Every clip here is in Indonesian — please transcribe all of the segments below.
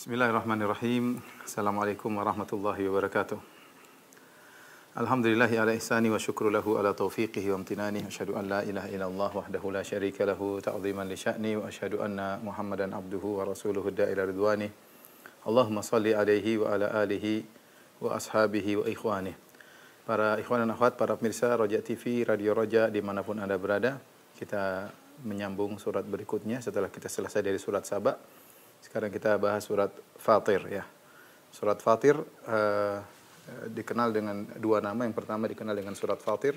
Bismillahirrahmanirrahim. Assalamualaikum warahmatullahi wabarakatuh. Alhamdulillahi ala ihsani wa syukru lahu ala taufiqihi wa amtinani. Asyhadu an la ilaha illallah wahdahu la syarika lahu ta'ziman li sya'ni wa asyhadu anna Muhammadan abduhu wa rasuluhu da'ila ridwani. Allahumma salli alaihi wa ala alihi wa ashabihi wa ikhwani. Para ikhwan dan akhwat, para pemirsa Roja TV, Radio Roja dimanapun Anda berada, kita menyambung surat berikutnya setelah kita selesai dari surat Saba. Sekarang kita bahas surat Fatir ya. Surat Fatir dikenal dengan dua nama. Yang pertama dikenal dengan surat Fatir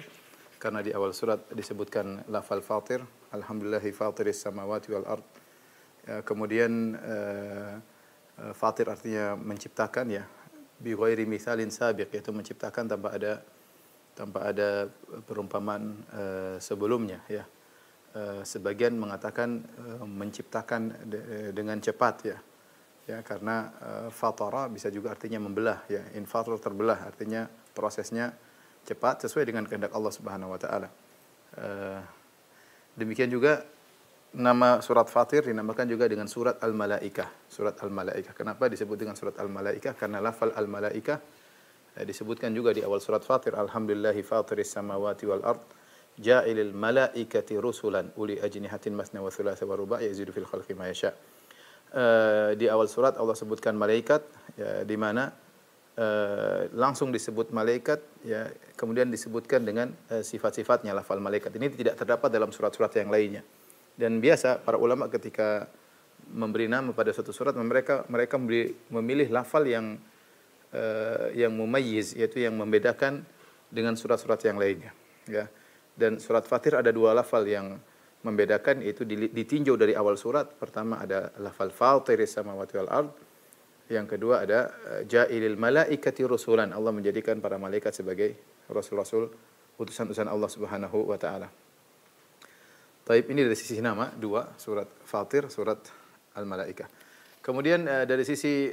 karena di awal surat disebutkan lafal Fatir, alhamdulillahi fatiris samawati wal ard. Kemudian Fatir artinya menciptakan ya. Bi ghairi mithalin sabiq, yaitu menciptakan tanpa ada perumpamaan sebelumnya ya. Sebagian mengatakan menciptakan dengan cepat ya. Ya, karena fatara bisa juga artinya membelah ya. Infatar terbelah artinya prosesnya cepat sesuai dengan kehendak Allah Subhanahu wa taala. Demikian juga nama surat Fatir dinamakan juga dengan surat Al-Malaikah. Surat Al-Malaikah. Kenapa disebut dengan surat Al-Malaikah? Karena lafal Al-Malaikah disebutkan juga di awal surat Fatir, alhamdulillahi fatiris samawati wal ard. Ja'ilil malaikati rusulan uli ajnihatin masna wa thulatha wa ruba' yazidu fil khalqi ma yasha. Di awal surat Allah sebutkan malaikat ya, di mana langsung disebut malaikat ya, kemudian disebutkan dengan sifat-sifatnya lafal malaikat. Ini tidak terdapat dalam surat-surat yang lainnya. Dan biasa para ulama ketika memberi nama pada suatu surat mereka memilih lafal yang mumayyiz, yaitu yang membedakan dengan surat-surat yang lainnya ya. Dan surat Fatir ada dua lafal yang membedakan, itu ditinjau dari awal surat. Pertama ada lafal Fatiris samawati wal ard. Yang kedua ada Ja'ilil malaikati rusulan. Allah menjadikan para malaikat sebagai rasul-rasul, utusan-utusan Allah Subhanahu wa taala. Taib, ini dari sisi nama dua, surat Fatir, surat Al-Malaikah. Kemudian dari sisi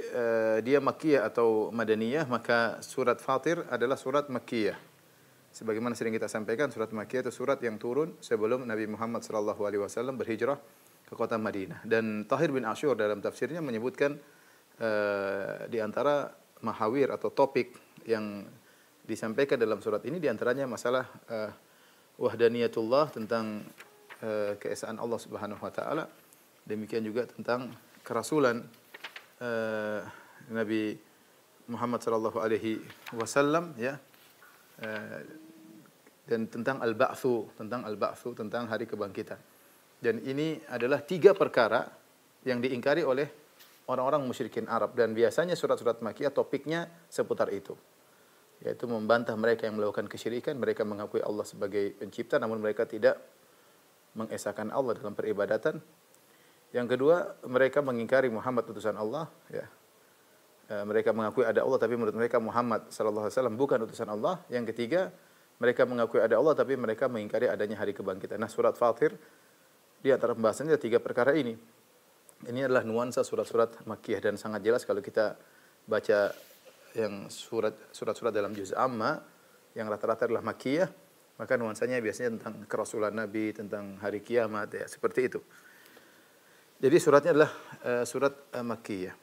dia Makkiyah atau Madaniyah, maka surat Fatir adalah surat Makkiyah. Sebagaimana sering kita sampaikan, surat Makkiyah itu surat yang turun sebelum Nabi Muhammad SAW berhijrah ke kota Madinah. Dan Tahir bin Ashur dalam tafsirnya menyebutkan di antara mahawir atau topik yang disampaikan dalam surat ini, di antaranya masalah wahdaniyatullah, tentang keesaan Allah Subhanahu wa taala. Demikian juga tentang kerasulan Nabi Muhammad SAW ya. Dan tentang al-ba'tsu, tentang hari kebangkitan. Dan ini adalah tiga perkara yang diingkari oleh orang-orang musyrikin Arab, dan biasanya surat-surat Makkiyah topiknya seputar itu. Yaitu membantah mereka yang melakukan kesyirikan, mereka mengakui Allah sebagai pencipta namun mereka tidak mengesahkan Allah dalam peribadatan. Yang kedua, mereka mengingkari Muhammad utusan Allah ya. Mereka mengakui ada Allah tapi menurut mereka Muhammad sallallahu alaihi wasallam bukan utusan Allah. Yang ketiga, mereka mengakui ada Allah tapi mereka mengingkari adanya hari kebangkitan. Nah, surat Fatir di antara pembahasannya tiga perkara ini. Ini adalah nuansa surat-surat Makkiyah, dan sangat jelas kalau kita baca yang surat-surat dalam juz amma yang rata-rata adalah Makkiyah, maka nuansanya biasanya tentang kerasulan Nabi, tentang hari kiamat ya, seperti itu. Jadi suratnya adalah surat Makkiyah.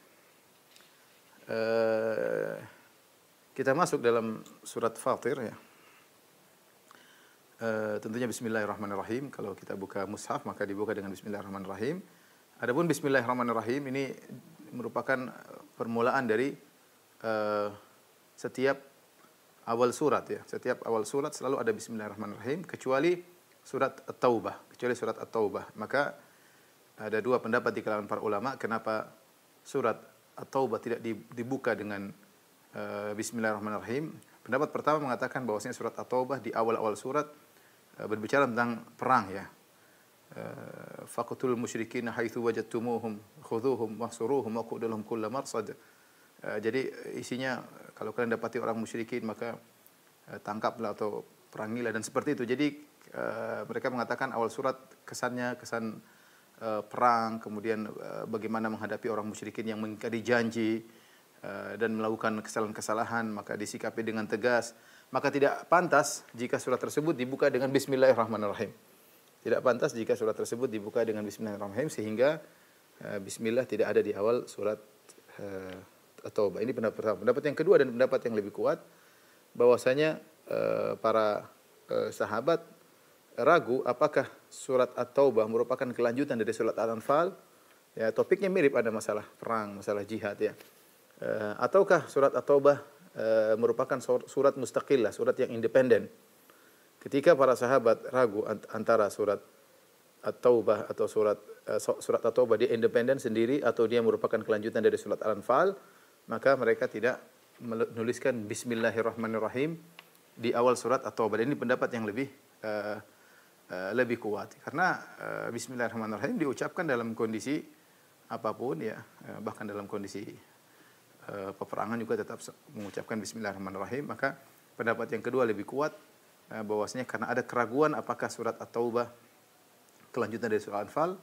Kita masuk dalam surat Fatir ya. Tentunya bismillahirrahmanirrahim. Kalau kita buka mushaf maka dibuka dengan bismillahirrahmanirrahim. Adapun bismillahirrahmanirrahim ini merupakan permulaan dari setiap awal surat ya. Setiap awal surat selalu ada bismillahirrahmanirrahim kecuali surat At-Taubah. Maka ada dua pendapat di kalangan para ulama kenapa surat At-Taubah tidak dibuka dengan bismillahirrahmanirrahim. Pendapat pertama mengatakan bahwasanya surat At-Taubah di awal-awal surat berbicara tentang perang ya. Faqtul musyrikin haitsu wajadtumuhum khudhuhum wahsuruhum waqudulhum kulla marsad. Jadi isinya kalau kalian dapati orang musyrikin maka tangkaplah atau perangilah, dan seperti itu. Jadi mereka mengatakan awal surat kesan perang, kemudian bagaimana menghadapi orang musyrikin yang mengingkari janji dan melakukan kesalahan-kesalahan, maka disikapi dengan tegas. Maka tidak pantas jika surat tersebut dibuka dengan bismillahirrahmanirrahim. Tidak pantas jika surat tersebut dibuka dengan bismillahirrahmanirrahim, sehingga bismillah tidak ada di awal surat At-Taubah. Ini pendapat pertama. Pendapat yang kedua dan pendapat yang lebih kuat bahwasanya para sahabat ragu apakah surat At-Taubah merupakan kelanjutan dari surat Al-Anfal. Ya, topiknya mirip, ada masalah perang, masalah jihad ya. Ataukah surat At-Taubah merupakan surat mustaqillah, surat yang independen. Ketika para sahabat ragu antara surat At-Taubah atau surat At-Taubah dia independen sendiri atau dia merupakan kelanjutan dari surat Al-Anfal, maka mereka tidak menuliskan Bismillahirrahmanirrahim di awal surat At-Taubah. Ini pendapat yang lebih kuat karena Bismillahirrahmanirrahim diucapkan dalam kondisi apapun ya, bahkan dalam kondisi peperangan juga tetap mengucapkan Bismillahirrahmanirrahim. Maka pendapat yang kedua lebih kuat bahwasanya karena ada keraguan apakah surat At-Taubah kelanjutan dari surat Al-Anfal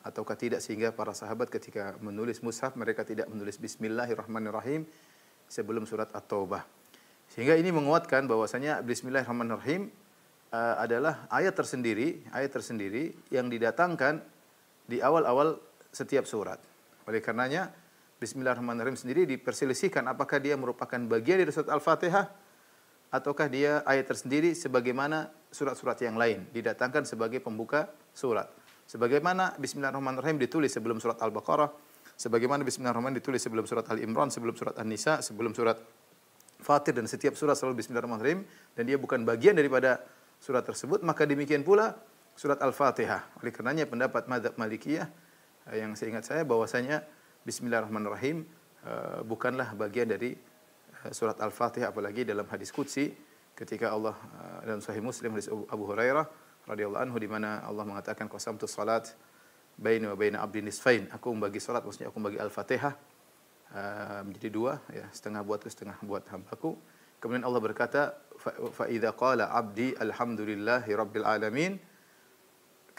ataukah tidak, sehingga para sahabat ketika menulis mushaf mereka tidak menulis Bismillahirrahmanirrahim sebelum surat At-Taubah. Sehingga ini menguatkan bahwasanya Bismillahirrahmanirrahim adalah ayat tersendiri yang didatangkan di awal-awal setiap surat. Oleh karenanya Bismillahirrahmanirrahim sendiri diperselisihkan apakah dia merupakan bagian dari surat Al-Fatihah ataukah dia ayat tersendiri sebagaimana surat-surat yang lain didatangkan sebagai pembuka surat. Sebagaimana Bismillahirrahmanirrahim ditulis sebelum surat Al-Baqarah, sebagaimana Bismillahirrahmanirrahim ditulis sebelum surat Al-Imran, sebelum surat An-Nisa, sebelum surat Fatir, dan setiap surat selalu Bismillahirrahmanirrahim dan dia bukan bagian daripada surat tersebut, maka demikian pula surat Al-Fatihah. Oleh karenanya pendapat mazhab Malikiyah yang seingat saya bahwasanya Bismillahirrahmanirrahim bukanlah bagian dari surat Al-Fatihah, apalagi dalam hadis qudsi ketika Allah dalam Sahih Muslim hadis Abu Hurairah radhiyallahu anhu di mana Allah mengatakan qasamtus salat baini wa baina abdi nisfain, aku membagi salat, maksudnya aku membagi Al-Fatihah menjadi dua ya, setengah buatku setengah buat hambaku. Kemudian Allah berkata fa idza qala abdi alhamdulillahi rabbil alamin,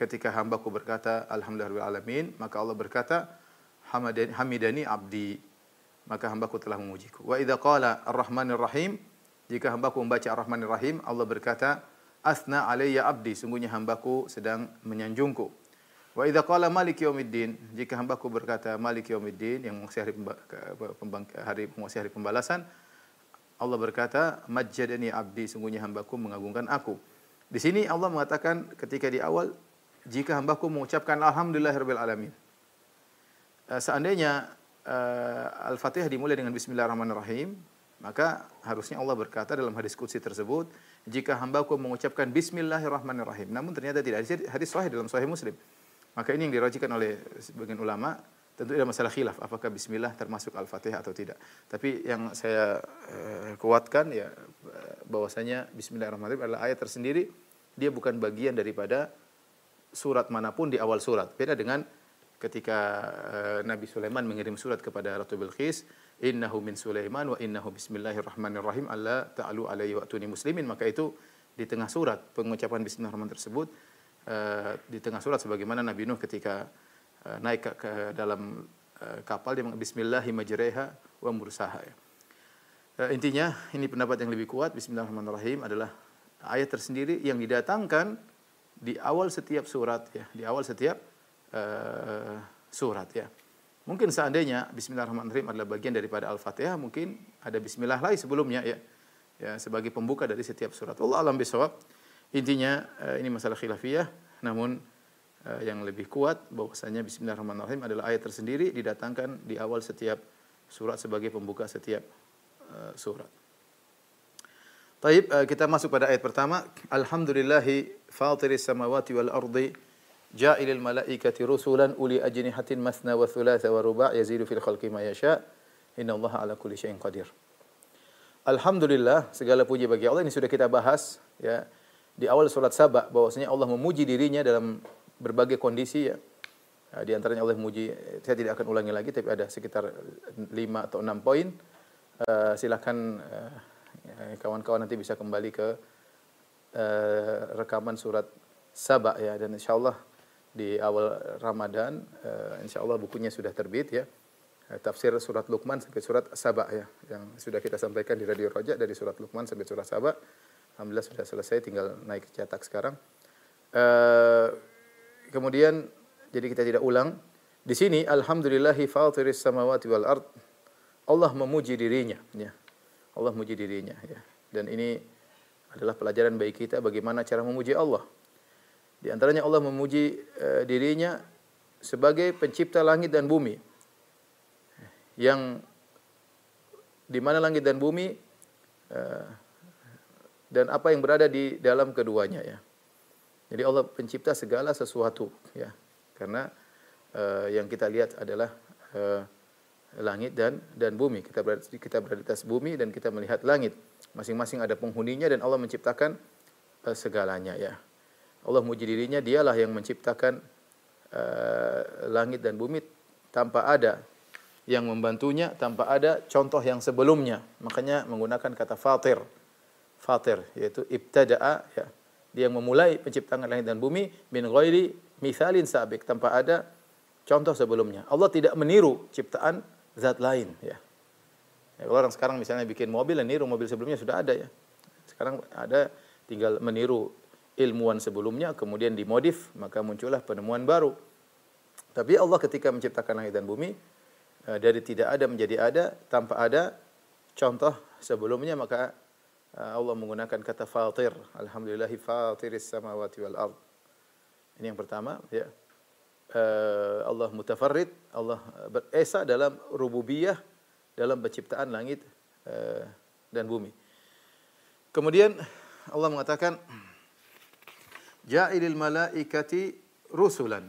ketika hambaku berkata alhamdulillahi rabbil alamin, maka Allah berkata hamidani abdi, maka hambaku telah memujiku. Wa idza qala ar-rahmanir rahim, jika hambaku membaca ar-rahmanir rahim, Allah berkata asna alayya abdi, sungguhnya hambaku sedang menyanjungku. Wa idza qala maliki yaumiddin, jika hambaku berkata maliki yaumiddin, yang menguasai hari pembalasan, Allah berkata majjadani abdi, sungguhnya hambaku mengagungkan aku. Di sini Allah mengatakan ketika di awal jika hambaku mengucapkan alhamdulillahirabbil alamin. Seandainya Al-Fatihah dimulai dengan Bismillahirrahmanirrahim, maka harusnya Allah berkata dalam hadis qudsi tersebut, jika hambaku mengucapkan Bismillahirrahmanirrahim. Namun ternyata tidak, hadis sahih dalam Sahih Muslim. Maka ini yang dirajihkan oleh sebagian ulama. Tentu ada masalah khilaf apakah Bismillah termasuk Al-Fatihah atau tidak. Tapi yang saya kuatkan ya bahwasanya Bismillahirrahmanirrahim adalah ayat tersendiri, dia bukan bagian daripada surat manapun di awal surat. Beda dengan ketika Nabi Sulaiman mengirim surat kepada Ratu Bilqis, innahu min Sulaiman wa innahu bismillahirrahmanirrahim alla ta'alu alayhi wa'tuni muslimin, maka itu di tengah surat pengucapan Bismillahirrahmanirrahim tersebut di tengah surat, sebagaimana Nabi Nuh ketika naik ke dalam kapal dia bismillahi majreha wa mursaha ya. Intinya ini pendapat yang lebih kuat, Bismillahirrahmanirrahim adalah ayat tersendiri yang didatangkan di awal setiap surat ya, di awal setiap surat ya. Mungkin seandainya Bismillahirrahmanirrahim adalah bagian daripada Al-Fatihah, mungkin ada bismillah lain sebelumnya ya. Ya, sebagai pembuka dari setiap surat. Allah alam bisawab. Intinya ini masalah khilafiyah, namun yang lebih kuat bahwasanya Bismillahirrahmanirrahim adalah ayat tersendiri didatangkan di awal setiap surat sebagai pembuka setiap surat. Taib, kita masuk pada ayat pertama. Alhamdulillahi fatiris samawati wal ardi ja'ilil malaikati rusulan uli ajnihatin mathna wa thulatha wa ruba' yazidu fil khalqi ma yasha' innallaha ala kulli syai'in qadir. Alhamdulillah, segala puji bagi Allah. Ini sudah kita bahas ya di awal surat Saba, bahwasanya Allah memuji dirinya dalam berbagai kondisi ya. Di antaranya Allah memuji, saya tidak akan ulangi lagi, tapi ada sekitar 5 atau 6 poin. Silakan kawan-kawan nanti bisa kembali ke rekaman surat Saba ya, dan insyaallah di awal Ramadan insyaallah bukunya sudah terbit ya. Tafsir surat Luqman sampai surat Saba ya, yang sudah kita sampaikan di Radio Roja dari surat Luqman sampai surat Saba. Alhamdulillah sudah selesai, tinggal naik cetak sekarang. Kemudian jadi kita tidak ulang. Di sini alhamdulillahi fatiris samawati wal ard Allah memuji dirinya, ya. Allah memuji dirinya, ya. Dan ini adalah pelajaran bagi kita bagaimana cara memuji Allah. Di antaranya Allah memuji dirinya sebagai pencipta langit dan bumi. Yang di mana langit dan bumi dan apa yang berada di dalam keduanya, ya. Jadi Allah pencipta segala sesuatu, ya. Karena yang kita lihat adalah langit dan bumi. Kita berada di atas bumi dan kita melihat langit. Masing-masing ada penghuninya dan Allah menciptakan segalanya, ya. Allah memuji dirinya, dialah yang menciptakan langit dan bumi tanpa ada yang membantunya, tanpa ada contoh yang sebelumnya. Makanya menggunakan kata fatir. Fatir yaitu ibtada'a, ya. Dia yang memulai penciptaan langit dan bumi min ghairi mithalin sabiq, tanpa ada contoh sebelumnya. Allah tidak meniru ciptaan zat lain, ya. Ya, kalau orang sekarang misalnya bikin mobil, niru mobil sebelumnya sudah ada, ya. Sekarang ada tinggal meniru ilmuwan sebelumnya kemudian dimodif, maka muncullah penemuan baru. Tapi Allah ketika menciptakan langit dan bumi dari tidak ada menjadi ada, tanpa ada contoh sebelumnya, maka Allah menggunakan kata fatir. Alhamdulillahi fatiris samawati wal ard. Ini yang pertama, ya. Allah mutafarrid, Allah beresa dalam rububiyah, dalam penciptaan langit dan bumi. Kemudian Allah mengatakan ja'ilil malaikati rusulan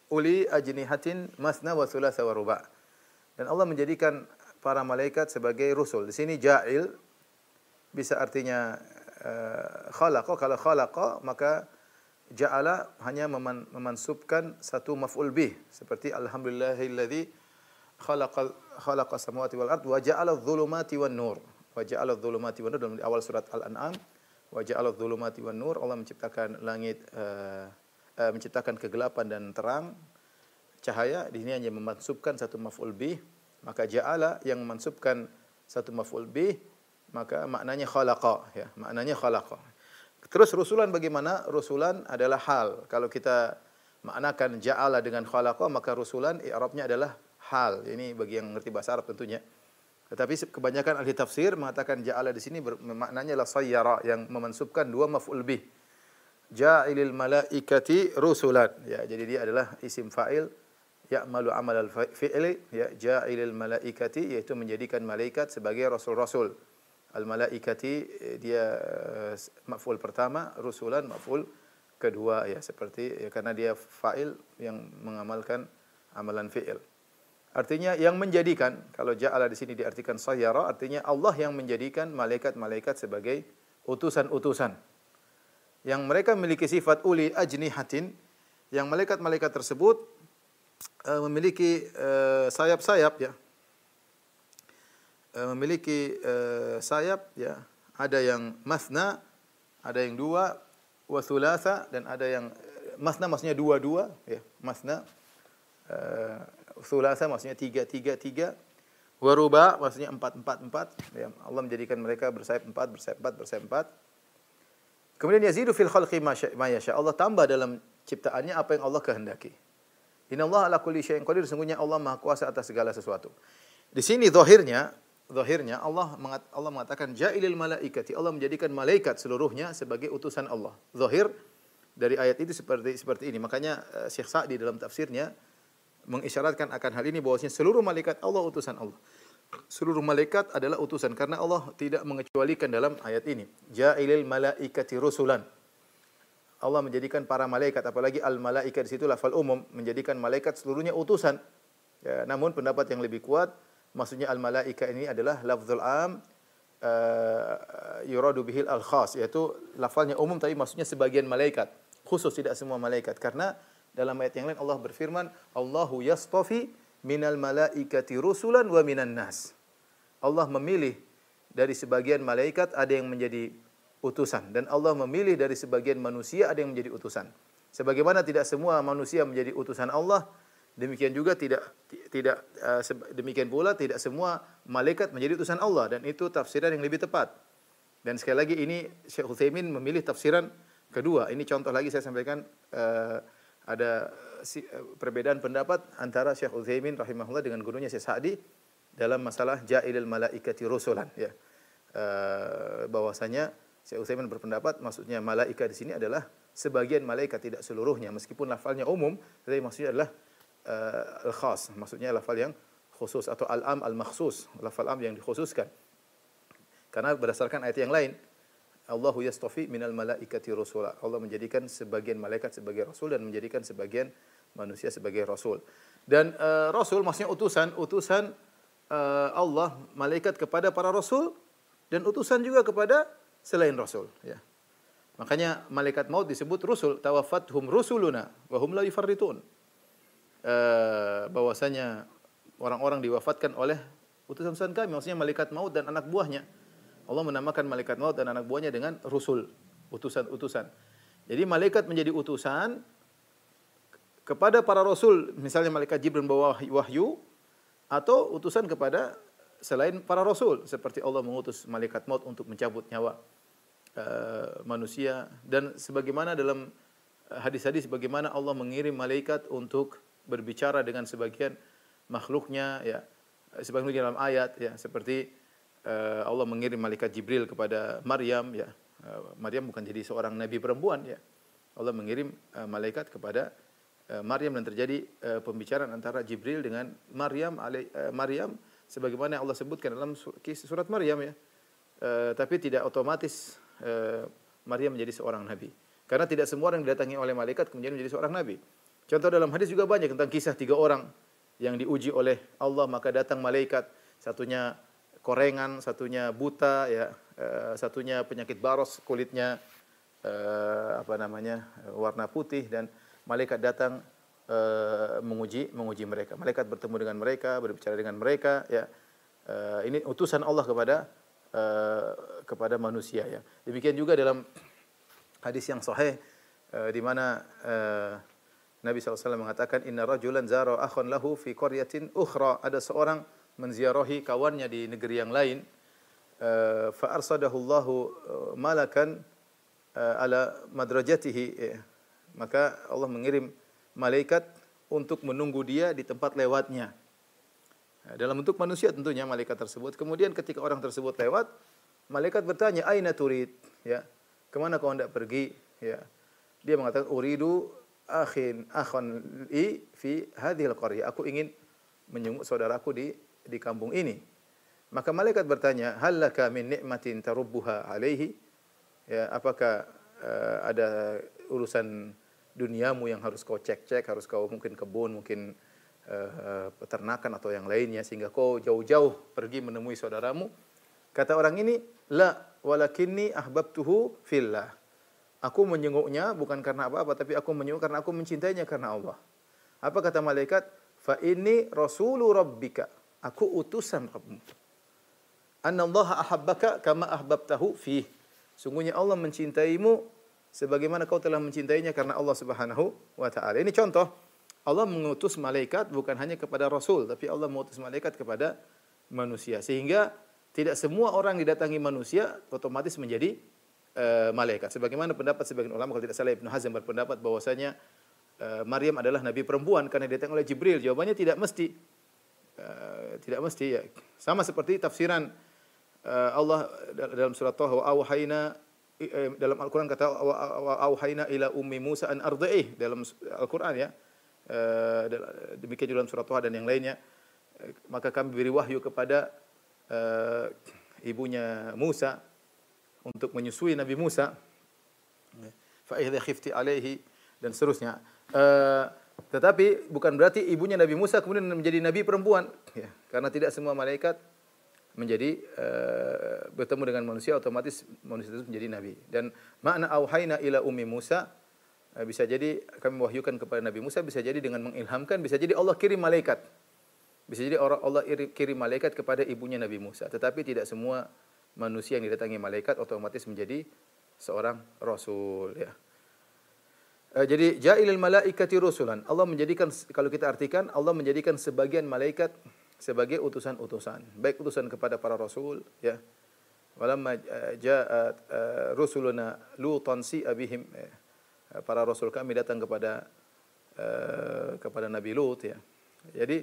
uli ajnihatin masna wa thulatha wa ruba'. Dan Allah menjadikan para malaikat sebagai rusul. Di sini ja'il bisa artinya khalaqa. Kalau khalaqa maka ja'ala hanya memansubkan satu maf'ul bih, seperti alhamdulillahilladzi khalaqa samawati wal ard wa ja'ala adh-dhulumati wan nur. Wa ja'ala adh-dhulumati wan nur dalam awal surat Al-An'am. Wa ja'ala adh-dhulumati wan nur. Allah menciptakan langit, menciptakan kegelapan dan terang, cahaya. Di sini hanya memansubkan satu maf'ul bih, maka ja'ala yang memansubkan satu maf'ul bih, maka maknanya khalaqa, ya, maknanya khalaqa. Terus rusulan bagaimana? Rusulan adalah hal. Kalau kita maknakan ja'ala dengan khalaqa, maka rusulan i'rabnya adalah hal. Ini bagi yang mengerti bahasa Arab tentunya. Tetapi kebanyakan ahli tafsir mengatakan ja'ala di sini maknanya la sayyara, yang memansubkan dua maf'ul bih. Ja'ilil malaikati rusulan. Ya, jadi dia adalah isim fa'il ya'malu amal al-fi'li, ya, ja'ilil malaikati, yaitu menjadikan malaikat sebagai rasul-rasul. Al-malaikati dia maf'ul pertama, rusulan maf'ul kedua, ya, seperti, ya, karena dia fa'il yang mengamalkan amalan fi'il. Artinya yang menjadikan, kalau ja'ala di sini diartikan sayyara, artinya Allah yang menjadikan malaikat-malaikat sebagai utusan-utusan. Yang mereka memiliki sifat uli ajnihatin, yang malaikat-malaikat tersebut memiliki sayap-sayap, ya. Memiliki sayap, ya. Ada yang masna, ada yang dua, wa thulatha, dan ada yang masna maksudnya dua-dua, ya, masna. Thulatha maksudnya tiga, wa ruba maksudnya empat, ya. Allah menjadikan mereka bersayap empat. Kemudian yazidu fil khalqi ma yasha. Allah tambah dalam ciptaannya apa yang Allah kehendaki. Innallaha ala kulli syai'in qadir. Sungguhnya Allah Maha Kuasa atas segala sesuatu. Di sini zahirnya Allah mengatakan ja'ilil malaikati. Allah menjadikan malaikat seluruhnya sebagai utusan Allah. Zahir dari ayat itu seperti ini. Makanya Syekh Sa'di dalam tafsirnya mengisyaratkan akan hal ini, bahwasanya seluruh malaikat Allah utusan Allah. Seluruh malaikat adalah utusan, karena Allah tidak mengecualikan dalam ayat ini. Ja'ilil malaikati rusulan. Allah menjadikan para malaikat, apalagi al-malaikat di situ lafal umum, menjadikan malaikat seluruhnya utusan. Ya, namun pendapat yang lebih kuat, maksudnya al-malaika ini adalah lafzul am yuradu bihil al-khas, yaitu lafalnya umum tapi maksudnya sebagian malaikat, khusus tidak semua malaikat. Karena dalam ayat yang lain Allah berfirman, Allahu yastafi minal malaikati rusulan wa minan nas. Allah memilih dari sebagian malaikat ada yang menjadi utusan, dan Allah memilih dari sebagian manusia ada yang menjadi utusan. Sebagaimana tidak semua manusia menjadi utusan Allah, demikian juga demikian pula tidak semua malaikat menjadi utusan Allah, dan itu tafsiran yang lebih tepat. Dan sekali lagi ini Syekh Utsaimin memilih tafsiran kedua. Ini contoh lagi saya sampaikan, ada perbedaan pendapat antara Syekh Utsaimin rahimahullah dengan gurunya Syekh Sa'di dalam masalah ja'ilil malaikati rusulan ya. Bahwasanya Syekh Utsaimin berpendapat maksudnya malaika di sini adalah sebagian malaikat, tidak seluruhnya, meskipun lafalnya umum tetapi maksudnya adalah al-khas, maksudnya lafal yang khusus atau al-am al-makhsus, lafal am yang dikhususkan. Karena berdasarkan ayat yang lain, Allahu yastafi minal malaikati rusula. Allah menjadikan sebagian malaikat sebagai rasul dan menjadikan sebagian manusia sebagai rasul. Dan rasul maksudnya utusan Allah malaikat kepada para rasul dan utusan juga kepada selain rasul ya. Makanya malaikat maut disebut rusul, tawaffathum rusuluna wa hum la yufarritun. Bahwasanya orang-orang diwafatkan oleh utusan kami, maksudnya malaikat maut dan anak buahnya. Allah menamakan malaikat maut dan anak buahnya dengan rusul, utusan-utusan. Jadi malaikat menjadi utusan kepada para rasul, misalnya malaikat Jibril membawa wahyu, atau utusan kepada selain para rasul, seperti Allah mengutus malaikat maut untuk mencabut nyawa manusia, dan sebagaimana dalam hadis-hadis bagaimana Allah mengirim malaikat untuk berbicara dengan sebagian makhluknya ya, sebagaimana dalam ayat ya, seperti Allah mengirim malaikat Jibril kepada Maryam ya. Maryam bukan jadi seorang nabi perempuan ya. Allah mengirim malaikat kepada Maryam dan terjadi pembicaraan antara Jibril dengan Maryam sebagaimana Allah sebutkan dalam surat Maryam ya. Tapi tidak otomatis Maryam menjadi seorang nabi. Karena tidak semua orang didatangi oleh malaikat kemudian menjadi seorang nabi. Contoh dalam hadis juga banyak tentang kisah 3 orang yang diuji oleh Allah, maka datang malaikat, satunya korengan, satunya buta ya, satunya penyakit baros, kulitnya warna putih, dan malaikat datang menguji mereka. Malaikat bertemu dengan mereka, berbicara dengan mereka ya. Ini utusan Allah kepada manusia ya. Demikian juga dalam hadis yang sahih di mana Nabi SAW mengatakan inna rajulan zara akhan lahu fi qaryatin ukhra, ada seorang menziarahi kawannya di negeri yang lain, fa arsadahu Allahu malakan ala madrajatihi, maka Allah mengirim malaikat untuk menunggu dia di tempat lewatnya. Dalam bentuk manusia tentunya malaikat tersebut. Kemudian ketika orang tersebut lewat, malaikat bertanya, "Aina turid?" Ya. Kemana kau hendak pergi? Ya. Dia mengatakan, "Uridu akhan li fi hadhil qaryah." Aku ingin menjenguk saudaraku di kampung ini. Maka malaikat bertanya, "Hal laka min ni'matin tarubbuha alaihi?" Ya, apakah ada urusan duniamu yang harus kau cek-cek, harus kau mungkin kebun, mungkin peternakan atau yang lainnya sehingga kau jauh-jauh pergi menemui saudaramu? Kata orang ini, "La, walakinni ahbabtuhu fillah." Aku menjenguknya bukan karena apa-apa, tapi aku menjenguk karena aku mencintainya karena Allah. Apa kata malaikat? "Fa inni rasulu rabbika." Aku utusan Rabbmu. Annallaha ahabbaka kama ahbabtahu fih. Sungguhnya Allah mencintaimu sebagaimana kau telah mencintainya karena Allah Subhanahu wa taala. Ini contoh, Allah mengutus malaikat bukan hanya kepada rasul, tapi Allah mengutus malaikat kepada manusia. Sehingga tidak semua orang didatangi manusia otomatis menjadi malaikat. Sebagaimana pendapat sebagian ulama, kalau tidak salah Ibnu Hazm berpendapat bahwasanya Maryam adalah nabi perempuan karena didatangkan oleh Jibril. Jawabannya tidak mesti. Tidak mesti ya. Sama seperti tafsiran Allah dalam surat Thaha, wa auhayna, dalam Al-Qur'an kata wa auhayna ila ummi Musa an arda'ih, dalam Al-Qur'an ya. Demikian juga dalam surat Thaha dan yang lainnya. Maka kami beri wahyu kepada ibunya Musa untuk menyusui Nabi Musa. Fa idza khifti alaihi dan seterusnya. Tetapi bukan berarti ibunya Nabi Musa kemudian menjadi nabi perempuan ya, karena tidak semua malaikat menjadi bertemu dengan manusia otomatis manusia itu menjadi nabi. Dan makna auhayna ila ummi Musa bisa jadi kami mewahyukan kepada Nabi Musa, bisa jadi dengan mengilhamkan, bisa jadi Allah kirim malaikat. Bisa jadi Allah kirim malaikat kepada ibunya Nabi Musa. Tetapi tidak semua manusia yang didatangi malaikat otomatis menjadi seorang rasul ya. Jadi ja'ilil malaikati rusulan. Allah menjadikan, kalau kita artikan, Allah menjadikan sebagian malaikat sebagai utusan-utusan. Baik utusan kepada para rasul ya. Walamma ja'at rusuluna Lutan si'a bihim. Para rasul kami datang kepada Nabi Lut ya. Jadi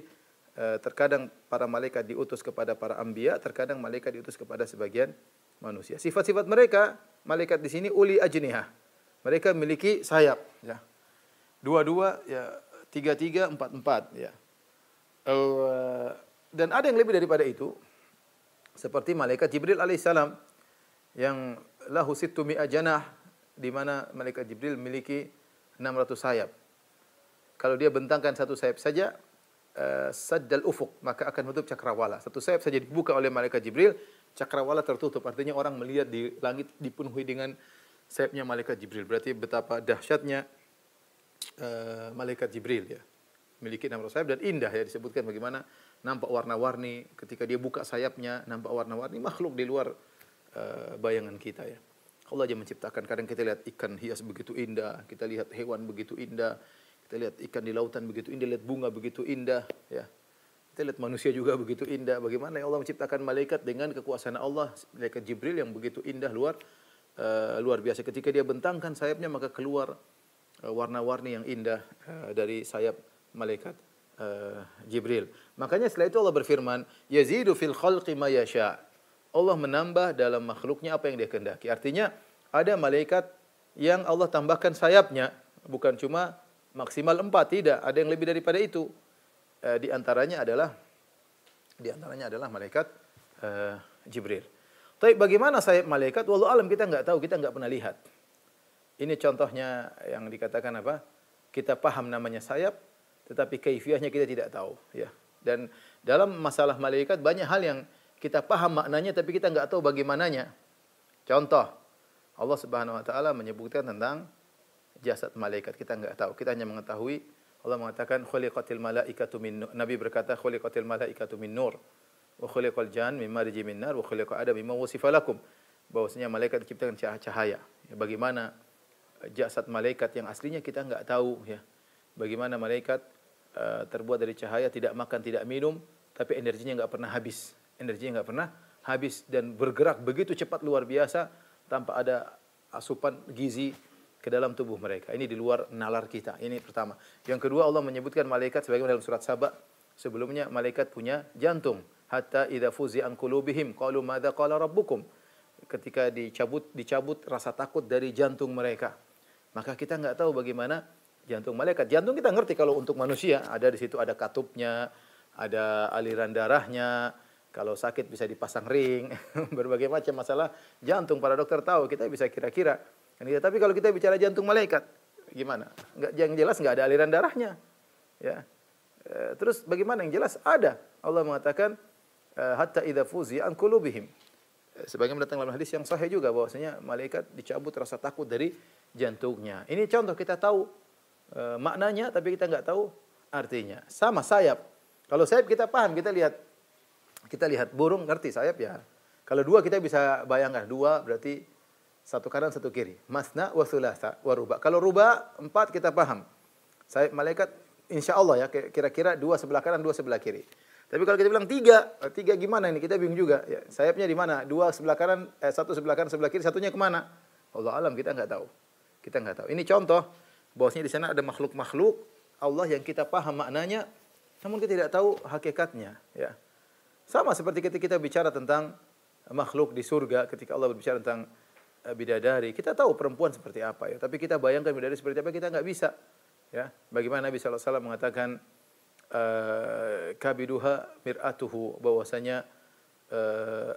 terkadang para malaikat diutus kepada para anbiya, terkadang malaikat diutus kepada sebagian manusia. Sifat-sifat mereka, malaikat di sini uli ajnihah. Mereka memiliki sayap, ya. Dua-dua, ya, tiga-tiga, empat-empat, ya. Dan ada yang lebih daripada itu, seperti malaikat Jibril alaihissalam yang lahu sittu mi'a janah, di mana malaikat Jibril memiliki 600 sayap. Kalau dia bentangkan satu sayap saja, saddal ufuk, maka akan menutup cakrawala. Satu sayap saja dibuka oleh malaikat Jibril, cakrawala tertutup. Artinya orang melihat di langit dipenuhi dengan sayapnya malaikat Jibril. Berarti betapa dahsyatnya malaikat Jibril, ya. Memiliki 600 sayap dan indah, ya, disebutkan bagaimana nampak warna-warni ketika dia buka sayapnya, nampak warna-warni, makhluk di luar bayangan kita, ya. Allah aja menciptakan. Kadang kita lihat ikan hias begitu indah, kita lihat hewan begitu indah, kita lihat ikan di lautan begitu indah, lihat bunga begitu indah, ya. Kita lihat manusia juga begitu indah. Bagaimana ya Allah menciptakan malaikat dengan kekuasaan Allah, malaikat Jibril yang begitu indah, luar biasa. Ketika dia bentangkan sayapnya, maka keluar warna-warni yang indah dari sayap malaikat Jibril. Makanya setelah itu Allah berfirman, yazidu fil khalqi ma yasha. Allah menambah dalam makhluknya apa yang dia kehendaki. Artinya ada malaikat yang Allah tambahkan sayapnya, bukan cuma maksimal 4, tidak, ada yang lebih daripada itu. Di antaranya adalah malaikat Jibril. Tapi bagaimana sayap malaikat? Wallahu alam, kita enggak tahu, kita enggak pernah lihat. Ini contohnya yang dikatakan apa? Kita paham namanya sayap, tetapi kaifiahnya kita tidak tahu, ya. Dan dalam masalah malaikat banyak hal yang kita paham maknanya tapi kita enggak tahu bagaimananya. Contoh, Allah Subhanahu wa taala menyebutkan tentang jasad malaikat, kita enggak tahu. Kita hanya mengetahui Allah mengatakan khuliqatil malaikatu min nur. Nabi berkata khuliqatil malaikatu min nur wa khuliqal jan min marji min nar wa khuliqa adam mimma wasifa lakum. Bahwasanya malaikat diciptakan cahaya. Ya, bagaimana jasad malaikat yang aslinya kita enggak tahu, ya. Bagaimana malaikat terbuat dari cahaya, tidak makan, tidak minum, tapi energinya enggak pernah habis. Energinya enggak pernah habis dan bergerak begitu cepat luar biasa tanpa ada asupan gizi ke dalam tubuh mereka. Ini di luar nalar kita. Ini pertama. Yang kedua, Allah menyebutkan malaikat sebagaimana dalam surat Saba. Sebelumnya malaikat punya jantung. Hatta idza fuzi an qulubihim qalu madza qala rabbukum. Ketika dicabut rasa takut dari jantung mereka. Maka kita enggak tahu bagaimana jantung malaikat. Jantung kita ngerti kalau untuk manusia, ada di situ ada katupnya, ada aliran darahnya. Kalau sakit bisa dipasang ring, berbagai macam masalah jantung para dokter tahu, kita bisa kira-kira. Tapi kalau kita bicara jantung malaikat, gimana? Enggak, yang jelas enggak ada aliran darahnya, ya. Terus bagaimana yang jelas ada? Allah mengatakan hatta idza fuzi an qulubihim. Sebagaimana datang dalam hadis yang sahih juga bahwasanya malaikat dicabut rasa takut dari jantungnya. Ini contoh kita tahu maknanya tapi kita enggak tahu artinya. Sama sayap. Kalau sayap kita paham, kita lihat burung ngerti sayap, ya. Kalau dua kita bisa bayangkan, dua berarti satu kanan satu kiri. Masna wa thulatha wa ruba. Kalau ruba 4 kita paham. Sayap malaikat insyaallah, ya, kira-kira 2 sebelah kanan, 2 sebelah kiri. Tapi kalau kita bilang 3 gimana ini? Kita bingung juga, ya. Sayapnya di mana? 2 sebelah kanan, 1 sebelah kanan, sebelah kiri, satunya kemana? Allah alam, kita enggak tahu. Kita enggak tahu. Ini contoh bahwasanya di sana ada makhluk-makhluk Allah yang kita paham maknanya, namun kita tidak tahu hakikatnya, ya. Sama seperti ketika kita bicara tentang makhluk di surga, ketika Allah berbicara tentang bidadari, kita tahu perempuan seperti apa, ya. Tapi kita bayangkan bidadari seperti apa, kita enggak bisa, ya. Bagaimana Nabi sallallahu alaihi wasallam mengatakan kabiduha mir'atuhu, bahwasanya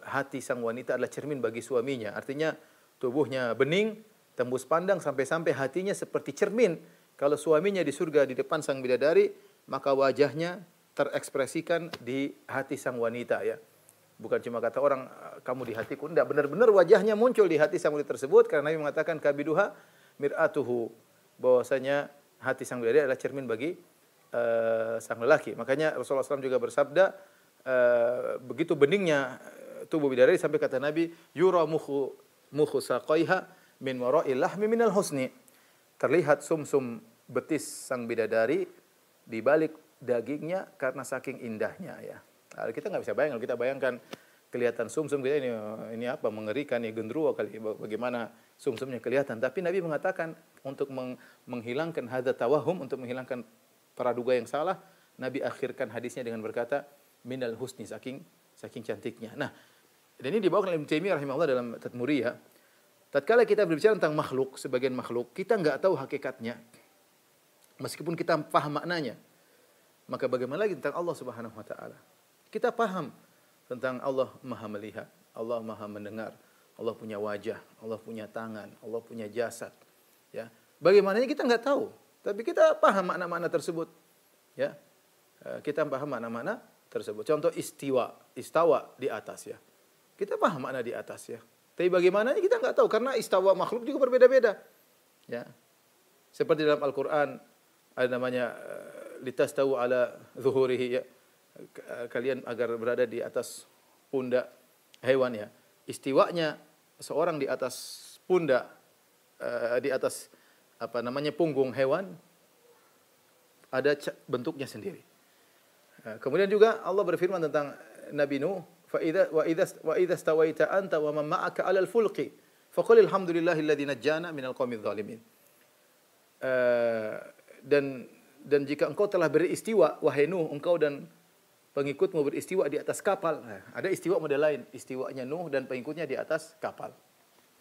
hati sang wanita adalah cermin bagi suaminya. Artinya tubuhnya bening, tembus pandang, sampai-sampai hatinya seperti cermin. Kalau suaminya di surga di depan sang bidadari, maka wajahnya terekspresikan di hati sang wanita, ya. Bukan cuma kata orang kamu di hatiku, enggak, benar-benar wajahnya muncul di hati sang wanita tersebut karena Nabi mengatakan kabiduha mir'atuhu, bahwasanya hati sang bidadari adalah cermin bagi sang lelaki. Makanya Rasulullah SAW juga bersabda, begitu beningnya tubuh bidadari sampai kata Nabi, yura mukhu saqaiha min wara'il lahmi minal husni. Terlihat sumsum betis sang bidadari di balik dagingnya karena saking indahnya, ya. Kita nggak bisa bayangkan, kita bayangkan kelihatan sumsum kita ini apa, mengerikan, ya, gendruwo kali, bagaimana sumsumnya kelihatan. Tapi Nabi mengatakan untuk menghilangkan hadza tawahum, untuk menghilangkan praduga yang salah, Nabi akhirkan hadisnya dengan berkata, minal husni, saking cantiknya. Nah, dan ini dibawakan oleh Ibnu Taimiyah rahimahullah dalam Tadmuriyah. Tatkala kita berbicara tentang makhluk, sebagian makhluk, kita enggak tahu hakikatnya. Meskipun kita paham maknanya. Maka bagaimana lagi tentang Allah Subhanahu wa taala? Kita paham tentang Allah Maha melihat, Allah Maha mendengar, Allah punya wajah, Allah punya tangan, Allah punya jasad. Ya. Bagaimananya kita enggak tahu, tapi kita paham makna-makna tersebut. Ya. Kita paham makna-makna tersebut. Contoh istawa di atas ya. Kita paham makna di atas ya. Tapi bagaimananya kita enggak tahu karena istawa makhluk juga berbeda-beda. Ya. Seperti dalam Al-Qur'an ada namanya litastawu ala zuhurihi ya. Kalian agar berada di atas pundak hewan ya. Istiwanya seorang di atas pundak di atas punggung hewan ada bentuknya sendiri. Kemudian juga Allah berfirman tentang Nabi Nuh, wa idza stawaita anta wa man ma'aka 'alal fulqi faqul alhamdulillahilladzi najjana minal qaumidz zalimin. Dan jika engkau telah beristiwa wahai Nuh, engkau dan pengikutmu beristiwa di atas kapal. Nah, ada istiwa model lain, istiwanya Nuh dan pengikutnya di atas kapal.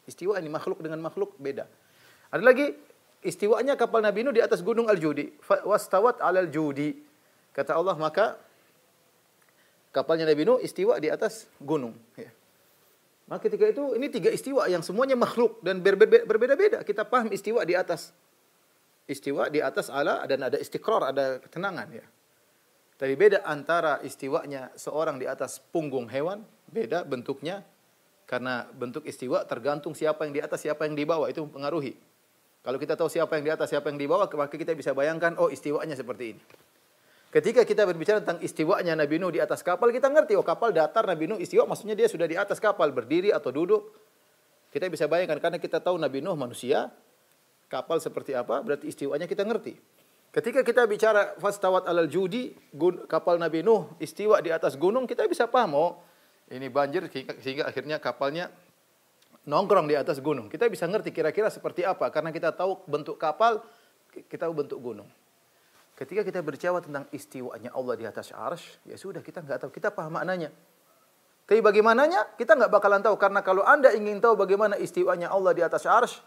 Istiwa ini makhluk dengan makhluk beda. Ada lagi istiwanya kapal Nabi Nuh di atas gunung Al-Judi. Wastawat 'alal judi. Kata Allah, maka kapalnya Nabi Nuh istiwa di atas gunung. Ya. Maka ketika itu, ini 3 istiwa yang semuanya makhluk dan berbeda-beda. Kita paham istiwa di atas. Istiwa di atas ala dan ada istiqrar, ada ketenangan. Ya. Tapi beda antara istiwanya seorang di atas punggung hewan, beda bentuknya. Karena bentuk istiwa tergantung siapa yang di atas, siapa yang di bawah, itu mempengaruhi. Kalau kita tahu siapa yang di atas, siapa yang di bawah, maka kita bisa bayangkan, oh istiwanya seperti ini. Ketika kita berbicara tentang istiwanya Nabi Nuh di atas kapal, kita ngerti, oh kapal datar Nabi Nuh istiwa, maksudnya dia sudah di atas kapal, berdiri atau duduk. Kita bisa bayangkan, karena kita tahu Nabi Nuh manusia, kapal seperti apa, berarti istiwanya kita ngerti. Ketika kita bicara fastawat alal judi, kapal Nabi Nuh istiwa di atas gunung, kita bisa paham, oh ini banjir sehingga akhirnya kapalnya nongkrong di atas gunung. Kita bisa ngerti kira-kira seperti apa, karena kita tahu bentuk kapal, kita tahu bentuk gunung. Ketika kita berbicara tentang istiwanya Allah di atas arsy, ya sudah kita enggak tahu, kita paham maknanya. Tapi bagaimananya kita enggak bakalan tahu, karena kalau Anda ingin tahu bagaimana istiwanya Allah di atas arsy,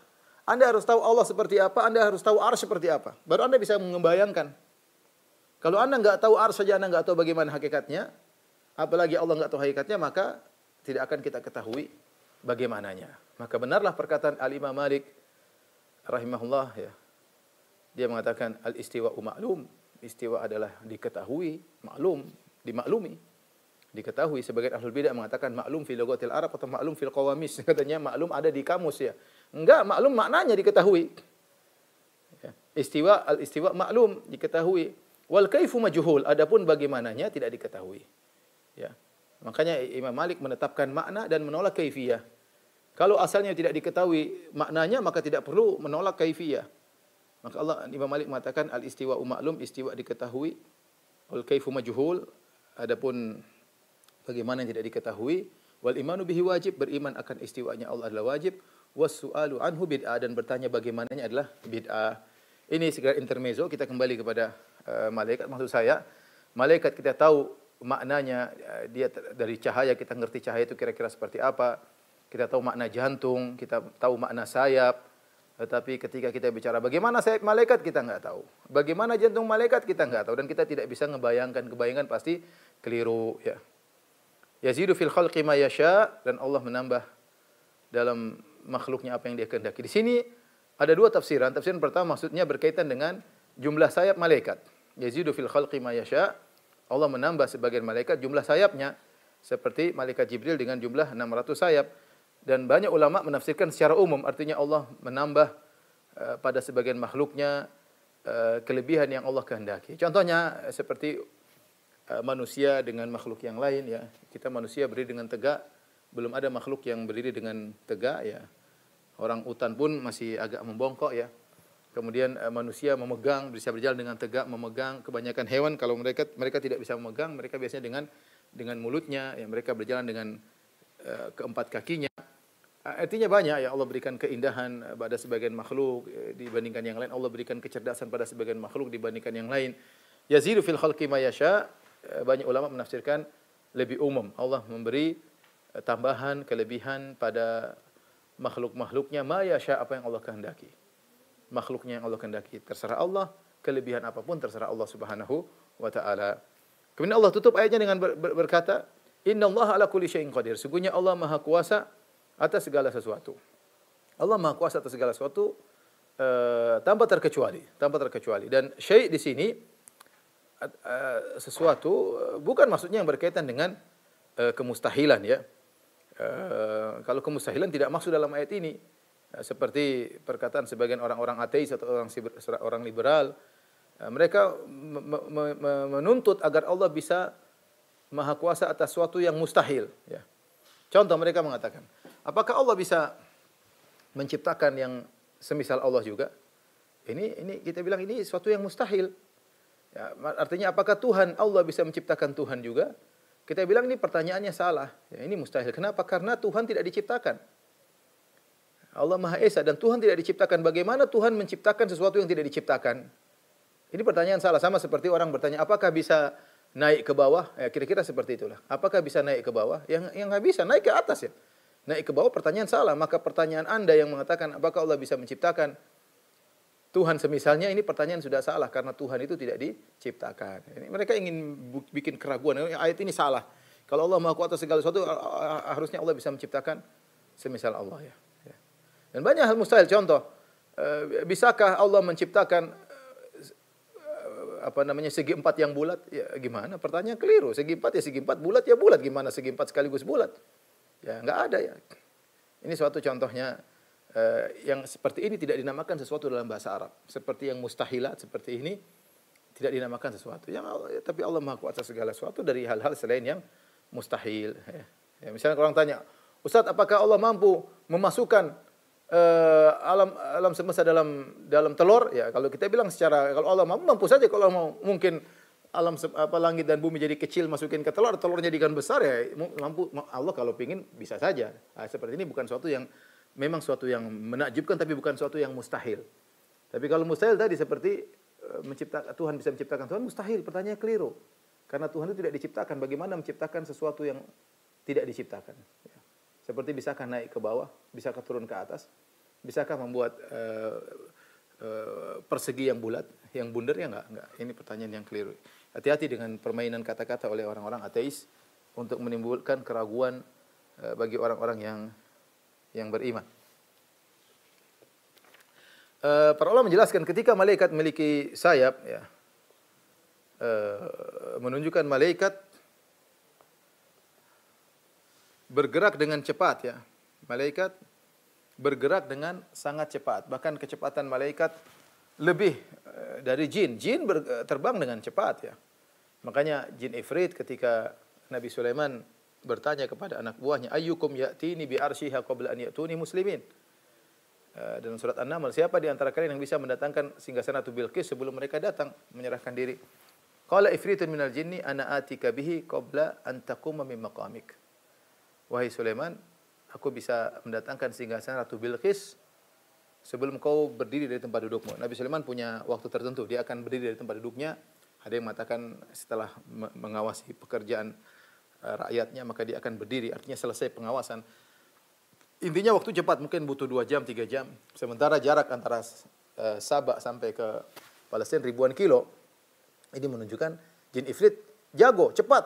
Anda harus tahu Allah seperti apa, Anda harus tahu arsy seperti apa. Baru Anda bisa membayangkan. Kalau Anda enggak tahu arsy saja, Anda enggak tahu bagaimana hakikatnya, apalagi Allah enggak tahu hakikatnya, maka tidak akan kita ketahui bagaimananya. Maka benarlah perkataan Al-Imam Malik rahimahullah ya. Dia mengatakan al-istiwa'u ma'lum. Istiwa adalah diketahui, maklum, dimaklumi. Diketahui. Sebagian ahlul bidah mengatakan maklum fil lughatil Arab atau maklum fil qawamis. Katanya maklum ada di kamus ya. Enggak, maklum maknanya diketahui. Ya. Al-istiwa maklum diketahui. Wal kaifu majhul. Adapun bagaimananya tidak diketahui. Ya. Makanya Imam Malik menetapkan makna dan menolak kaifiyah. Kalau asalnya tidak diketahui maknanya, maka tidak perlu menolak kaifiyah. Maka Imam Malik mengatakan al-istiwa'u ma'lum, istiwa diketahui, wal kaifu majhul, adapun bagaimana yang tidak diketahui, wal imanu bihi wajib, beriman akan istiwanya Allah adalah wajib, was su'alu anhu bid'ah, dan bertanya bagaimananya adalah bid'ah. Ini sekedar intermezzo, kita kembali kepada malaikat. Maksud saya, malaikat kita tahu maknanya, dia dari cahaya, kita ngerti cahaya itu kira-kira seperti apa, kita tahu makna jantung, kita tahu makna sayap. Tetapi ketika kita bicara bagaimana sayap malaikat, kita enggak tahu. Bagaimana jantung malaikat, kita enggak tahu. Dan kita tidak bisa ngebayangkan. Kebayangan pasti keliru. Ya. Yazidu fil khalqi ma yasha. Dan Allah menambah dalam makhluknya apa yang dia kehendaki. Di sini ada 2 tafsiran. Tafsiran pertama maksudnya berkaitan dengan jumlah sayap malaikat. Yazidu fil khalqi ma yasha. Allah menambah sebagian malaikat jumlah sayapnya. Seperti malaikat Jibril dengan jumlah 600 sayap. Dan banyak ulama menafsirkan secara umum, artinya Allah menambah pada sebagian makhluknya kelebihan yang Allah kehendaki. Contohnya seperti manusia dengan makhluk yang lain ya. Kita manusia berdiri dengan tegak, belum ada makhluk yang berdiri dengan tegak ya. Orang utan pun masih agak membongkok ya. Kemudian manusia memegang, bisa berjalan dengan tegak, memegang. Kebanyakan hewan kalau mereka tidak bisa memegang, mereka biasanya dengan mulutnya ya, mereka berjalan dengan keempat kakinya. Artinya banyak ya, Allah berikan keindahan pada sebagian makhluk dibandingkan yang lain. Allah berikan kecerdasan pada sebagian makhluk dibandingkan yang lain. Yazidu fil khalqi ma yasha. Banyak ulama menafsirkan lebih umum. Allah memberi tambahan, kelebihan pada makhluk-makhluknya ma yasha, apa yang Allah kehendaki. Makhluknya yang Allah kehendaki terserah Allah, kelebihan apapun terserah Allah Subhanahu wa taala. Kemudian Allah tutup ayatnya dengan berkata, "Innallaha ala kulli syai'in qadir." Sungguhnya Allah Maha Kuasa atas segala sesuatu. Allah Maha Kuasa atas segala sesuatu tanpa terkecuali. Dan syai' di sini sesuatu bukan maksudnya yang berkaitan dengan kemustahilan ya. Kalau kemustahilan tidak masuk dalam ayat ini. Seperti perkataan sebagian orang-orang ateis atau orang liberal, mereka menuntut agar Allah bisa Maha Kuasa atas sesuatu yang mustahil ya. Contoh, mereka mengatakan, apakah Allah bisa menciptakan yang semisal Allah juga? Ini kita bilang ini sesuatu yang mustahil. Ya, artinya apakah Allah bisa menciptakan Tuhan juga? Kita bilang ini pertanyaannya salah. Ya, ini mustahil. Kenapa? Karena Tuhan tidak diciptakan. Allah Maha Esa dan Tuhan tidak diciptakan. Bagaimana Tuhan menciptakan sesuatu yang tidak diciptakan? Ini pertanyaan salah. Sama seperti orang bertanya, apakah bisa naik ke bawah? Ya, kira-kira seperti itulah. Apakah bisa naik ke bawah? Yang nggak bisa, naik ke atas ya. Naik ke bawah pertanyaan salah. Maka pertanyaan Anda yang mengatakan apakah Allah bisa menciptakan Tuhan semisalnya, ini pertanyaan sudah salah karena Tuhan itu tidak diciptakan. Ini mereka ingin bikin keraguan. Ayat ini salah. Kalau Allah Maha Kuasa segala sesuatu, harusnya Allah bisa menciptakan semisal Allah ya. Dan banyak hal mustahil. Contoh, bisakah Allah menciptakan segi empat yang bulat? Ya gimana? Pertanyaan keliru. Segi empat ya segi empat, bulat ya bulat. Gimana segi empat sekaligus bulat? Ya nggak ada ya. Ini suatu contohnya. Yang seperti ini tidak dinamakan sesuatu dalam bahasa Arab. Seperti yang mustahilat seperti ini tidak dinamakan sesuatu. Tapi Allah Maha Kuasa segala sesuatu dari hal-hal selain yang mustahil. Ya, misalnya orang tanya, Ustaz, apakah Allah mampu memasukkan alam semesta dalam telur? Ya, kalau kita bilang kalau Allah mampu saja. Kalau mau mungkin langit dan bumi jadi kecil, masukin ke telur, telurnya jadikan besar ya mampu. Allah kalau pingin bisa saja. Nah, seperti ini bukan suatu yang memang suatu yang menakjubkan, tapi bukan suatu yang mustahil. Tapi kalau mustahil tadi seperti Tuhan bisa menciptakan Tuhan, mustahil. Pertanyaannya keliru. Karena Tuhan itu tidak diciptakan. Bagaimana menciptakan sesuatu yang tidak diciptakan? Ya. Seperti bisakah naik ke bawah? Bisakah turun ke atas? Bisakah membuat persegi yang bulat, yang bundar? Ya enggak. Ini pertanyaan yang keliru. Hati-hati dengan permainan kata-kata oleh orang-orang ateis untuk menimbulkan keraguan bagi orang-orang yang beriman. Para ulama menjelaskan ketika malaikat memiliki sayap, ya, menunjukkan malaikat bergerak dengan cepat, ya. Malaikat bergerak dengan sangat cepat. Bahkan kecepatan malaikat lebih dari jin. Jin terbang dengan cepat, ya. Makanya jin Ifrit ketika Nabi Sulaiman bertanya kepada anak buahnya, ayyukum ya'tini bi arsyiha qabla an ya'tuni muslimin. Dalam surat An-Naml, siapa di antara kalian yang bisa mendatangkan singgasanatu Bilqis sebelum mereka datang menyerahkan diri? Qala ifritun minal jinni ana atika bihi qabla an taquma min maqamik. Wahai Sulaiman, aku bisa mendatangkan singgasana Ratu Bilqis sebelum kau berdiri dari tempat dudukmu. Nabi Sulaiman punya waktu tertentu, dia akan berdiri dari tempat duduknya. Ada yang mengatakan setelah mengawasi pekerjaan rakyatnya maka dia akan berdiri, artinya selesai pengawasan. Intinya waktu cepat, mungkin butuh 2 jam, 3 jam. Sementara jarak antara Sabah sampai ke Palestina ribuan kilo. Ini menunjukkan jin Ifrit jago, cepat.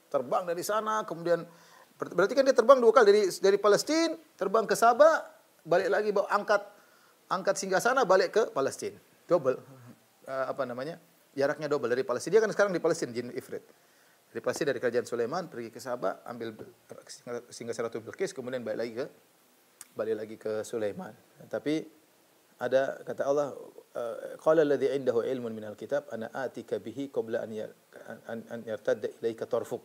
Terbang dari sana, kemudian berarti kan dia terbang 2 kali dari Palestina, terbang ke Sabah, balik lagi bawa angkat singgasana balik ke Palestina. Double jaraknya double dari Palestina. Dia kan sekarang di Palestina jin Ifrit. Dari Palestina, dari kerajaan Sulaiman pergi ke Sabah, ambil singgasana Ratu Bilqis, kemudian balik lagi ke Sulaiman. Tapi ada kata Allah, qala alladhi indahu ilmun minal kitab ana atika bihi qabla an yartadda ilaika tarfuk.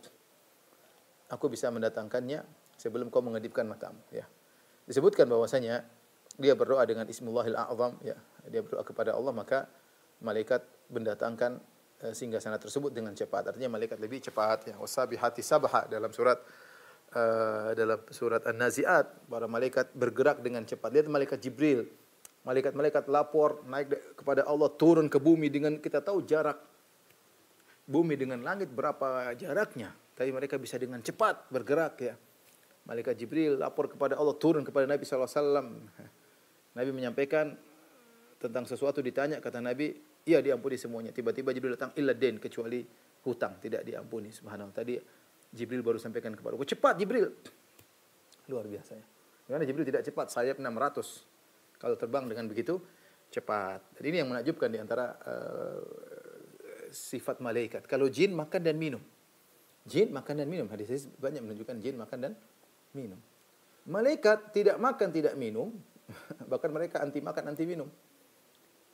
Aku bisa mendatangkannya sebelum kau mengedipkan matamu, ya. Disebutkan bahwasanya dia berdoa dengan Ismullahil A'zam, ya. Dia berdoa kepada Allah, maka malaikat mendatangkan singgasana tersebut dengan cepat. Artinya malaikat lebih cepat, ya. Wasabihati sabha dalam surat An-Nazi'at, para malaikat bergerak dengan cepat. Lihat malaikat Jibril, malaikat-malaikat lapor naik kepada Allah, turun ke bumi dengan kita tahu jarak bumi dengan langit berapa jaraknya, tapi mereka bisa dengan cepat bergerak ya. Malaikat Jibril lapor kepada Allah, turun kepada Nabi SAW. Nabi menyampaikan tentang sesuatu, ditanya, kata Nabi, iya diampuni semuanya. Tiba-tiba Jibril datang, illa den, kecuali hutang, tidak diampuni. Subhanallah. Tadi Jibril baru sampaikan kepada aku, cepat Jibril. Luar biasa ya. Karena Jibril tidak cepat, sayap 600. Kalau terbang dengan begitu cepat. Jadi ini yang menakjubkan di antara sifat malaikat. Kalau jin makan dan minum. Jin makan dan minum. Hadis banyak menunjukkan jin makan dan minum. Malaikat tidak makan, tidak minum. Bahkan mereka anti makan, anti minum.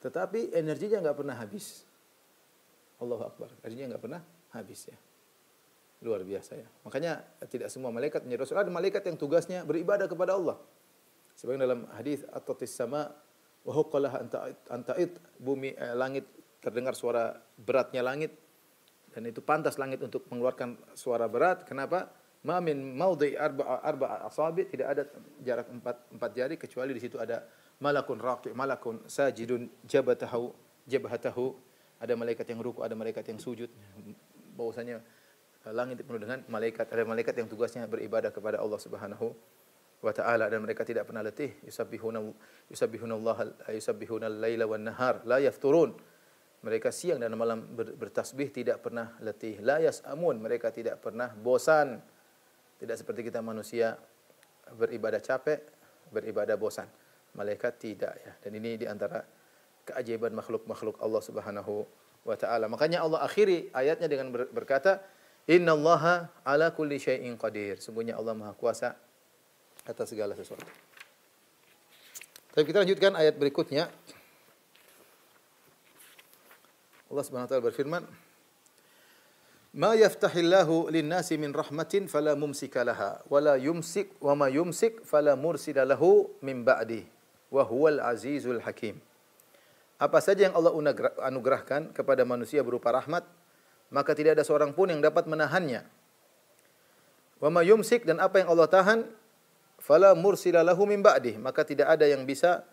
Tetapi energinya enggak pernah habis. Allahu Akbar. Energinya enggak pernah habis ya. Luar biasa ya. Makanya tidak semua malaikat menjadi rasul. Ada malaikat yang tugasnya beribadah kepada Allah. Sebagian dalam hadis at-tatis sama wa huqqalah anta'id, bumi langit terdengar suara beratnya langit, dan itu pantas langit untuk mengeluarkan suara berat. Kenapa? Ma min maudhi arba asabi, tidak ada jarak empat jari kecuali di situ ada malakun raqi, malakun sajidun jabhatahu, ada malaikat yang ruku, ada malaikat yang sujud. Bahwasanya langit penuh dengan malaikat, ada malaikat yang tugasnya beribadah kepada Allah Subhanahu wa ta'ala, dan mereka tidak pernah letih. Yusabbihuna al-laila wan nahar la yafturun. Mereka siang dan malam bertasbih, tidak pernah letih. La yas'amun, mereka tidak pernah bosan. Tidak seperti kita manusia beribadah capek, beribadah bosan. Malaikat tidak ya. Dan ini di antara keajaiban makhluk-makhluk Allah Subhanahu wa ta'ala. Makanya Allah akhiri ayatnya dengan berkata, innallaha ala kulli syai'in qadir. Sungguhnya Allah Maha Kuasa atas segala sesuatu. Tapi kita lanjutkan ayat berikutnya. Allah Subhanahu wa taala berfirman, "Ma yaftahillahu lin-nasi min rahmatin fala mumsika laha wa la yumsik wa ma yumsik fala mursila lahu min ba'di wa huwal azizul hakim." Apa saja yang Allah anugerahkan kepada manusia berupa rahmat, maka tidak ada seorang pun yang dapat menahannya. Wa ma yumsik, dan apa yang Allah tahan, fala mursila lahu min ba'di, maka tidak ada yang bisa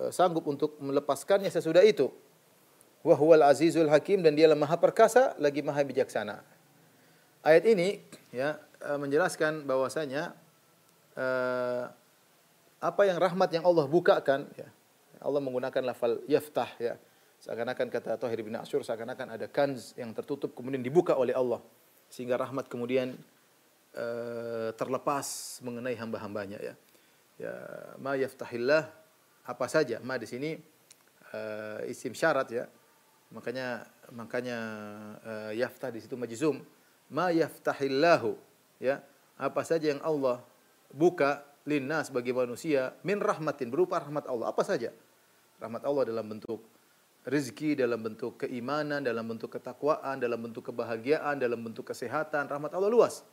sanggup untuk melepaskannya sesudah itu. Wa huwal azizul hakim, dan dialah maha perkasa lagi maha bijaksana. Ayat ini ya menjelaskan bahwasanya apa yang rahmat yang Allah bukakan ya. Allah menggunakan lafal yaftah ya. Seakan-akan kata Thahir bin Asyur, seakan-akan ada kanz yang tertutup kemudian dibuka oleh Allah sehingga rahmat kemudian terlepas mengenai hamba-hambanya ya. Ya, ma yaftahillah, apa saja. Ma di sini isim syarat ya. Makanya yaftah di situ majzum. Ma yaftahillahu ya. Apa saja yang Allah buka linnas bagi manusia min rahmatin, berupa rahmat Allah, apa saja. Rahmat Allah dalam bentuk rezeki, dalam bentuk keimanan, dalam bentuk ketakwaan, dalam bentuk kebahagiaan, dalam bentuk kesehatan. Rahmat Allah luas.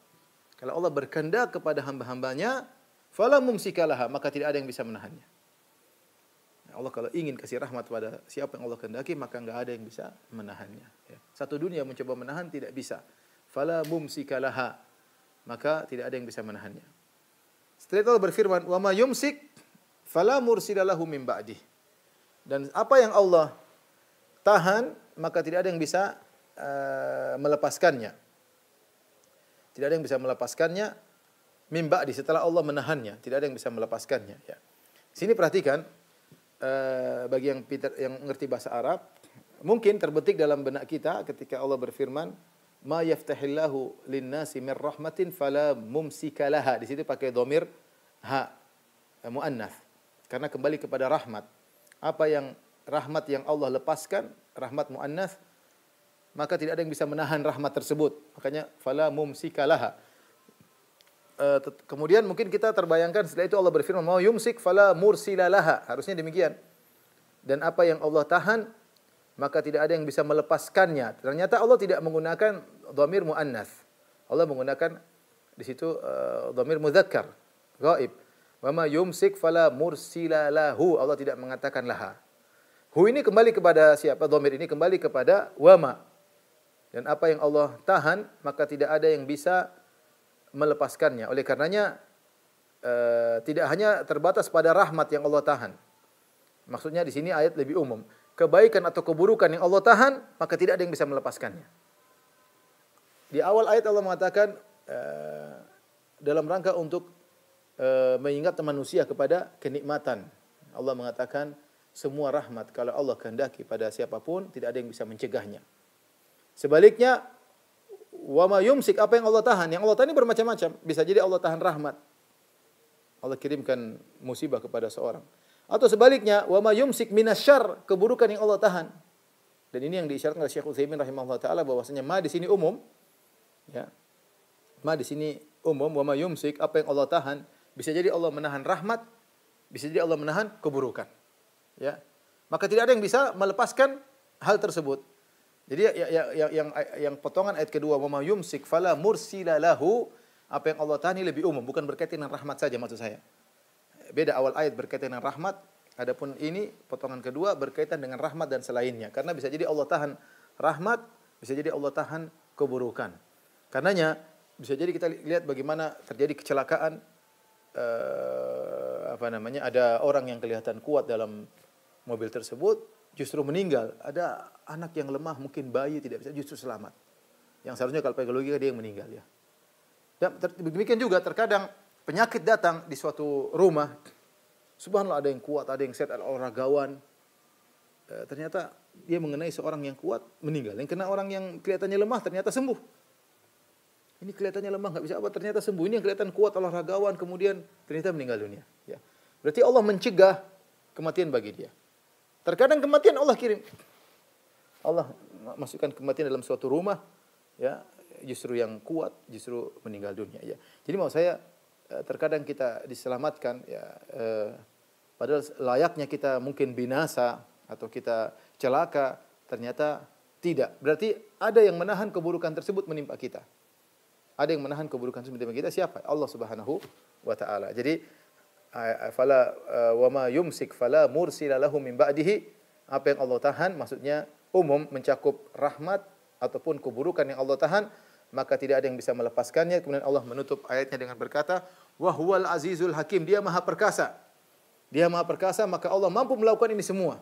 Kalau Allah berkehendak kepada hamba-hambanya, fala mumsikalaha, maka tidak ada yang bisa menahannya. Allah kalau ingin kasih rahmat pada siapa yang Allah kehendaki, maka enggak ada yang bisa menahannya. Ya. Satu dunia mencoba menahan, tidak bisa. Fala mumsikalaha, maka tidak ada yang bisa menahannya. Setelah itu Allah berfirman, wa ma yumsik fala mursilalahu min ba'dih. Dan apa yang Allah tahan, maka tidak ada yang bisa melepaskannya. Tidak ada yang bisa melepaskannya min ba'di, setelah Allah menahannya, tidak ada yang bisa melepaskannya ya. Sini perhatikan, bagi yang ngerti bahasa Arab, mungkin terbetik dalam benak kita ketika Allah berfirman, ma yaftahillahu lin-nasi min rahmatin fala mumsika laha. Di situ pakai dhamir ha muannats karena kembali kepada rahmat. Apa yang rahmat yang Allah lepaskan, rahmat muannats, maka tidak ada yang bisa menahan rahmat tersebut. Makanya fala mumsika laha. Kemudian mungkin kita terbayangkan setelah itu Allah berfirman, "Ma yumsik fala mursila laha." Harusnya demikian. Dan apa yang Allah tahan, maka tidak ada yang bisa melepaskannya. Ternyata Allah tidak menggunakan dhamir muannats. Allah menggunakan di situ dhamir mudzakkar, ghaib. Wa ma yumsik fala mursila lahu. Allah tidak mengatakan laha. Hu ini kembali kepada siapa? Dhamir ini kembali kepada wama. Dan apa yang Allah tahan, maka tidak ada yang bisa melepaskannya. Oleh karenanya tidak hanya terbatas pada rahmat yang Allah tahan. Maksudnya di sini ayat lebih umum. kebaikan atau keburukan yang Allah tahan, maka tidak ada yang bisa melepaskannya. Di awal ayat Allah mengatakan dalam rangka untuk mengingatkan manusia kepada kenikmatan. Allah mengatakan semua rahmat kalau Allah kehendaki pada siapapun tidak ada yang bisa mencegahnya. Sebaliknya, wa ma yumsik, apa yang Allah tahan? Yang Allah tahan ini bermacam-macam. Bisa jadi Allah tahan rahmat. Allah kirimkan musibah kepada seorang. Atau sebaliknya, wa ma yumsik minasyarr, keburukan yang Allah tahan. Dan ini yang diisyaratkan oleh Syekh Utsaimin rahimahullah taala bahwasanya ma di sini umum. Ya. Ma di sini umum, wa ma yumsik, apa yang Allah tahan? Bisa jadi Allah menahan rahmat, bisa jadi Allah menahan keburukan. Ya. Maka tidak ada yang bisa melepaskan hal tersebut. Jadi yang potongan ayat kedua, wa ma yumsik fala mursila lahu, apa yang Allah tahan ini lebih umum, bukan berkaitan dengan rahmat saja maksud saya. Beda awal ayat berkaitan dengan rahmat, adapun ini potongan kedua berkaitan dengan rahmat dan selainnya. Karena bisa jadi Allah tahan rahmat, bisa jadi Allah tahan keburukan. Karenanya bisa jadi kita lihat bagaimana terjadi kecelakaan, ada orang yang kelihatan kuat dalam mobil tersebut justru meninggal. Ada anak yang lemah, mungkin bayi tidak bisa, justru selamat. Yang seharusnya kalau pakai logika dia yang meninggal ya. Dan demikian juga terkadang penyakit datang di suatu rumah. Subhanallah, ada yang kuat, ada yang sehat, ada olahragawan. Ternyata dia mengenai seorang yang kuat meninggal. Yang kena orang yang kelihatannya lemah ternyata sembuh. Ini kelihatannya lemah, nggak bisa apa, ternyata sembuh. Ini yang kelihatan kuat, olahragawan, kemudian ternyata meninggal dunia. Ya. Berarti Allah mencegah kematian bagi dia. Terkadang kematian Allah kirim. Allah masukkan kematian dalam suatu rumah, ya, justru yang kuat justru meninggal dunia. Ya. Jadi mau saya terkadang kita diselamatkan, ya, padahal layaknya kita mungkin binasa atau kita celaka, ternyata tidak. Berarti ada yang menahan keburukan tersebut menimpa kita. Ada yang menahan keburukan tersebut menimpa kita. Siapa? Allah Subhanahu wa taala. Jadi fala wa ma yumsik fala mursila lahu min ba'dihi, apa yang Allah tahan maksudnya umum, mencakup rahmat ataupun keburukan yang Allah tahan, maka tidak ada yang bisa melepaskannya. Kemudian Allah menutup ayatnya dengan berkata, wa huwal azizul hakim, dia maha perkasa. Dia maha perkasa, maka Allah mampu melakukan ini semua.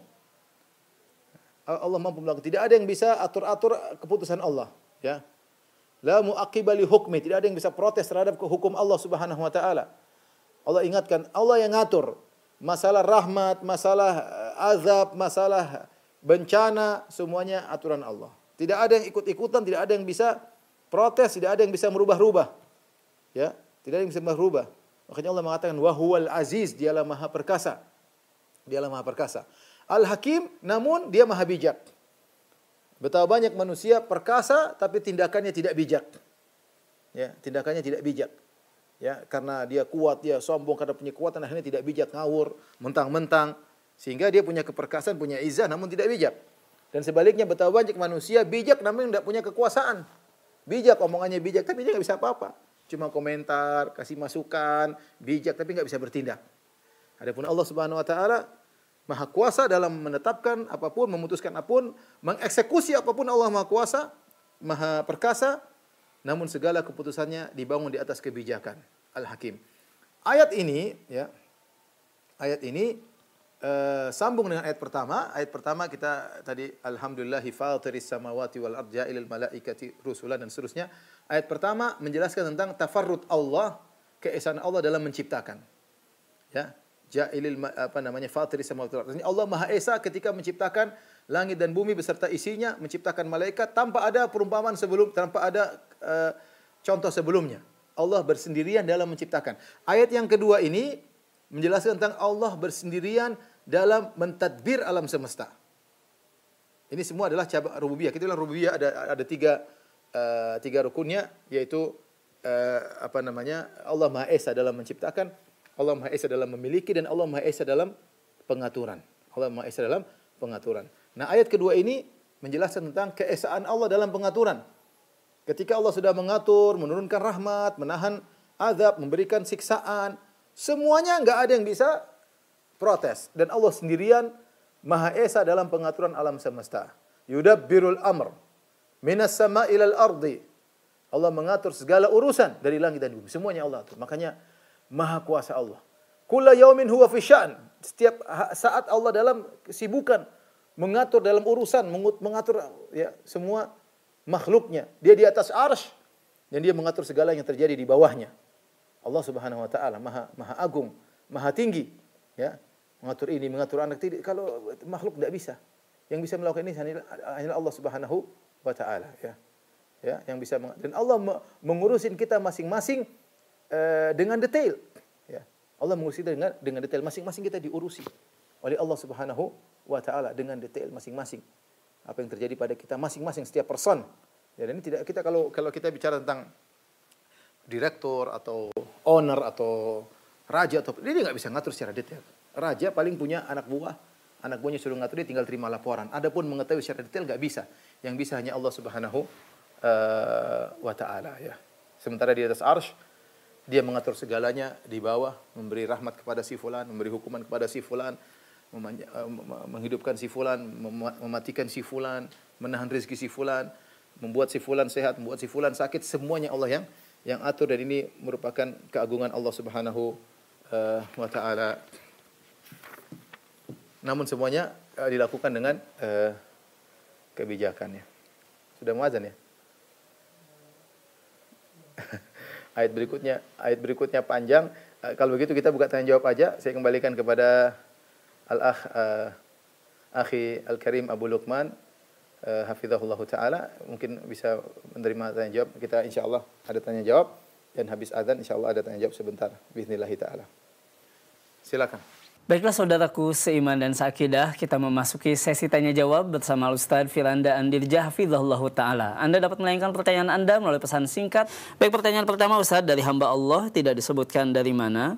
Allah mampu melakukan, tidak ada yang bisa atur-atur keputusan Allah, ya. La mu'aqqiba li hukmi, tidak ada yang bisa protes terhadap hukum Allah Subhanahu wa taala. Allah ingatkan, Allah yang ngatur masalah rahmat, masalah azab, masalah bencana, semuanya aturan Allah. Tidak ada yang ikut-ikutan, tidak ada yang bisa protes, tidak ada yang bisa merubah-rubah. Ya, tidak ada yang bisa merubah. Makanya Allah mengatakan wa huwal aziz, dialah maha perkasa. Dialah maha perkasa. Al-Hakim, namun dia maha bijak. Betapa banyak manusia perkasa tapi tindakannya tidak bijak. Ya, tindakannya tidak bijak. Ya, karena dia kuat, dia sombong karena punya kekuatan, akhirnya tidak bijak, ngawur, mentang-mentang, sehingga dia punya keperkasaan, punya izah namun tidak bijak. Dan sebaliknya betapa banyak manusia bijak namun tidak punya kekuasaan. Bijak, omongannya bijak tapi dia enggak bisa apa-apa. Cuma komentar, kasih masukan, bijak tapi enggak bisa bertindak. Adapun Allah Subhanahu wa taala Maha kuasa dalam menetapkan apapun, memutuskan apapun, mengeksekusi apapun. Allah Maha kuasa, Maha perkasa, namun segala keputusannya dibangun di atas kebijakan. Al-Hakim. Ayat ini, ya, ayat ini sambung dengan ayat pertama. Ayat pertama kita tadi alhamdulillahi fatiris samawati wal ardi ja'ilal malaikati rusulan dan seterusnya. Ayat pertama menjelaskan tentang tafarrud Allah, keesaan Allah dalam menciptakan. Ya. Ja'ilil fatiris samawati wal ardi. Allah Maha Esa ketika menciptakan langit dan bumi beserta isinya, menciptakan malaikat tanpa ada perumpamaan sebelum, tanpa ada contoh sebelumnya. Allah bersendirian dalam menciptakan. Ayat yang kedua ini menjelaskan tentang Allah bersendirian dalam mentadbir alam semesta. Ini semua adalah cabang rububiyah. Kita bilang rububiyah ada tiga rukunnya, yaitu Allah Maha Esa dalam menciptakan, Allah Maha Esa dalam memiliki, dan Allah Maha Esa dalam pengaturan. Allah Maha Esa dalam pengaturan. Nah, ayat kedua ini menjelaskan tentang keesaan Allah dalam pengaturan. Ketika Allah sudah mengatur, menurunkan rahmat, menahan azab, memberikan siksaan, semuanya enggak ada yang bisa protes, dan Allah sendirian Maha Esa dalam pengaturan alam semesta. Yudabbirul amr minas sama'i ilal ardi. Allah mengatur segala urusan dari langit dan bumi. Semuanya Allah atur. Makanya Maha kuasa Allah. Kulla yaumin huwa fi sya'n. Setiap saat Allah dalam kesibukan. mengatur dalam urusan, mengatur ya semua makhluknya. Dia di atas arsy dan dia mengatur segala yang terjadi di bawahnya. Allah Subhanahu wa taala maha agung, maha tinggi, ya. Mengatur ini, mengatur anak tidak, kalau makhluk tidak bisa. Yang bisa melakukan ini hanyalah Allah Subhanahu wa taala, ya. Ya, yang bisa dan Allah mengurusin kita masing-masing dengan detail, ya. Allah mengurusi dengan detail, masing-masing kita diurusi oleh Allah Subhanahu wa taala dengan detail masing-masing. Apa yang terjadi pada kita masing-masing setiap person. Ya, dan ini tidak kita kalau kita bicara tentang direktur atau owner atau raja atau dia nggak bisa ngatur secara detail. Raja paling punya anak buahnya suruh ngatur, dia tinggal terima laporan. Adapun mengetahui secara detail nggak bisa. Yang bisa hanya Allah Subhanahu wa taala, ya. Sementara di atas arsy dia mengatur segalanya, di bawah memberi rahmat kepada si fulan, memberi hukuman kepada si fulan, menghidupkan si fulan, mematikan si fulan, menahan rezeki si fulan, membuat si fulan sehat, membuat si fulan sakit, semuanya Allah yang atur, dan ini merupakan keagungan Allah Subhanahu wa taala. Namun semuanya dilakukan dengan kebijakannya. Sudah muazan ya? Ayat berikutnya panjang. Kalau begitu kita buka tanya jawab aja. Saya kembalikan kepada al-akh akhi al-karim Abu Luqman hafizahullah taala, mungkin bisa menerima tanya jawab. Kita insyaallah ada tanya jawab, dan habis azan insyaallah ada tanya jawab sebentar bismillah taala. Silakan. Baiklah saudaraku seiman dan seakidah, kita memasuki sesi tanya jawab bersama Ustaz Firanda Andirja hafizahullah taala. Anda dapat melayangkan pertanyaan Anda melalui pesan singkat. Baik, pertanyaan pertama Ustaz dari hamba Allah, tidak disebutkan dari mana.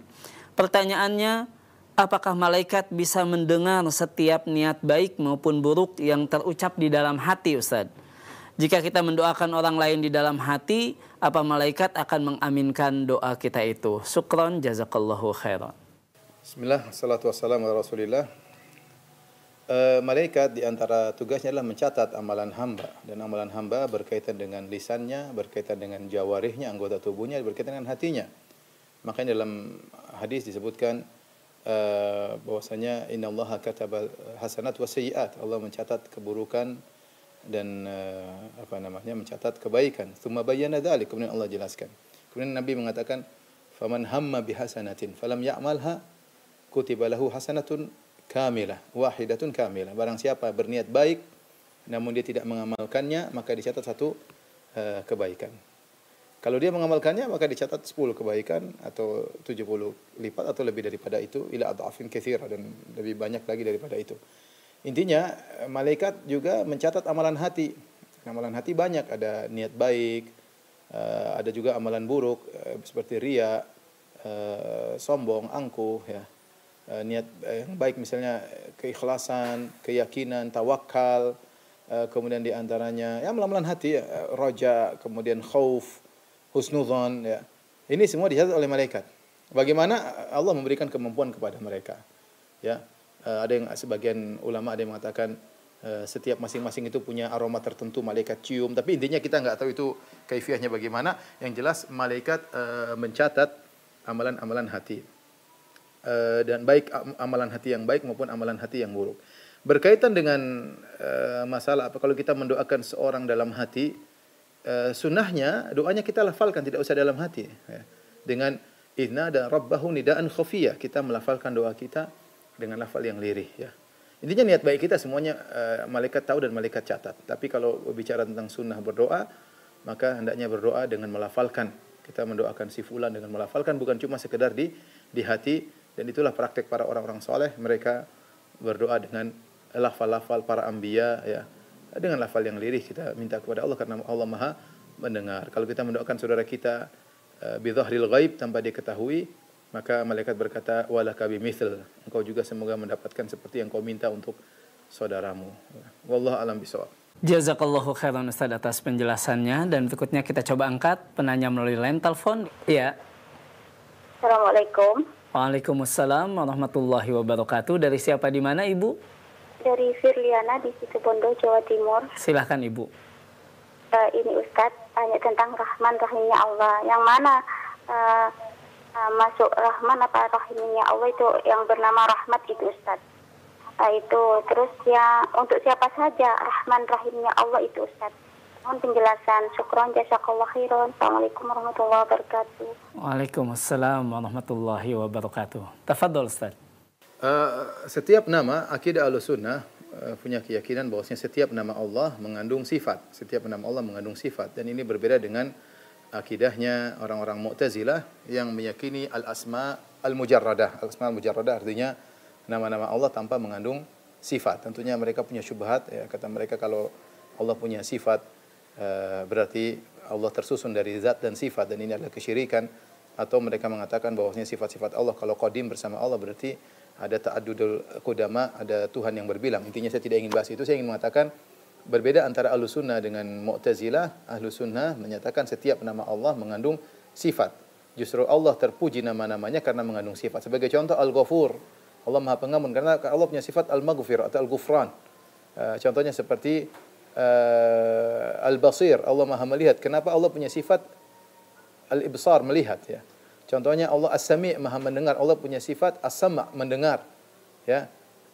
Pertanyaannya, apakah malaikat bisa mendengar setiap niat baik maupun buruk yang terucap di dalam hati Ustaz? Jika kita mendoakan orang lain di dalam hati, apa malaikat akan mengaminkan doa kita itu? Syukron, jazakallahu khairan. Bismillah, salatu wassalamu ala rasulillah. Malaikat di antara tugasnya adalah mencatat amalan hamba, dan amalan hamba berkaitan dengan lisannya, berkaitan dengan jawarihnya, anggota tubuhnya, berkaitan dengan hatinya. Makanya dalam hadis disebutkan bahwasanya innallaha kataba hasanat wa sayyi'at. Allah mencatat keburukan dan mencatat kebaikan. Tsumma bayyana dzalik, kemudian Allah jelaskan. Kemudian Nabi mengatakan, "Faman hamma bihasanatin falam ya'malha kutiba lahu hasanatun kamilah, wahidatun kamilah." Barang siapa berniat baik namun dia tidak mengamalkannya, maka dicatat satu kebaikan. Kalau dia mengamalkannya, maka dicatat 10 kebaikan atau 70 lipat atau lebih daripada itu, ila adhafin katsira, dan lebih banyak lagi daripada itu. Intinya malaikat juga mencatat amalan hati. Amalan hati banyak, ada niat baik, ada juga amalan buruk seperti riya, sombong, angkuh, ya. Niat yang baik misalnya keikhlasan, keyakinan, tawakal, kemudian di antaranya ya amalan hati, ya, roja, kemudian khauf, husnudzon, ya. Ini semua dicatat oleh malaikat. Bagaimana Allah memberikan kemampuan kepada mereka, ya. Ada yang sebagian ulama ada yang mengatakan setiap masing-masing itu punya aroma tertentu malaikat cium, tapi intinya kita nggak tahu itu kaifiahnya bagaimana. Yang jelas malaikat mencatat amalan-amalan hati. Dan baik amalan hati yang baik maupun amalan hati yang buruk. Berkaitan dengan masalah apa kalau kita mendoakan seorang dalam hati, sunnahnya doanya kita lafalkan, tidak usah dalam hati, ya. Dengan idna dan rabbahu nidaan khafiyah, kita melafalkan doa kita dengan lafal yang lirih, ya. Intinya niat baik kita semuanya malaikat tahu dan malaikat catat. Tapi kalau bicara tentang sunnah berdoa, maka hendaknya berdoa dengan melafalkan. Kita mendoakan si fulan dengan melafalkan, bukan cuma sekedar di hati. Dan itulah praktek para orang-orang soleh, mereka berdoa dengan lafal-lafal para anbiya, ya, dengan lafal yang lirih kita minta kepada Allah, karena Allah Maha mendengar. Kalau kita mendoakan saudara kita bidhahril ghaib, tanpa dia ketahui, maka malaikat berkata walaka bimithl, engkau juga semoga mendapatkan seperti yang kau minta untuk saudaramu. Wallahu a'lam bishawab. Jazakallahu khairan Ustaz atas penjelasannya, dan berikutnya kita coba angkat penanya melalui line telepon. Iya. Assalamualaikum. Waalaikumsalam warahmatullahi wabarakatuh. Dari siapa, di mana Ibu? Dari Firliana di Situbondo, Jawa Timur. Silahkan Ibu. Ini Ustadz, tanya tentang Rahman Rahimnya Allah. Yang mana masuk Rahman apa Rahimnya Allah itu yang bernama Rahmat itu Ustadz? Itu terus ya untuk siapa saja Rahman Rahimnya Allah itu Ustaz. Mohon penjelasan. Syukron jazakallahu khairan. Assalamualaikum warahmatullahi wabarakatuh. Waalaikumsalam warahmatullahi wabarakatuh. Tafadhol Ustaz. Setiap nama akidah Ahlussunnah punya keyakinan bahwasanya setiap nama Allah mengandung sifat. Setiap nama Allah mengandung sifat, dan ini berbeda dengan akidahnya orang-orang Mu'tazilah yang meyakini al-asma al-mujarradah. Al-asma al-mujarradah artinya nama-nama Allah tanpa mengandung sifat. Tentunya mereka punya syubhat, ya. Kata mereka kalau Allah punya sifat berarti Allah tersusun dari zat dan sifat, dan ini adalah kesyirikan. Atau mereka mengatakan bahwasanya sifat-sifat Allah kalau qadim bersama Allah berarti ada ta'addudul qudama, ada Tuhan yang berbilang. Intinya saya tidak ingin bahas itu. Saya ingin mengatakan berbeda antara Ahlussunnah dengan Mu'tazilah. Ahlussunnah menyatakan setiap nama Allah mengandung sifat. Justru Allah terpuji nama-namanya karena mengandung sifat. Sebagai contoh Al-Ghafur, Allah Maha Pengampun, karena Allah punya sifat Al-Maghfir atau Al-Ghufran. Contohnya seperti Al-Basir, Allah Maha Melihat. Kenapa Allah punya sifat Al-Ibsar, melihat, ya. Contohnya Allah As-Sami', Maha Mendengar. Allah punya sifat As-Sama', mendengar, ya.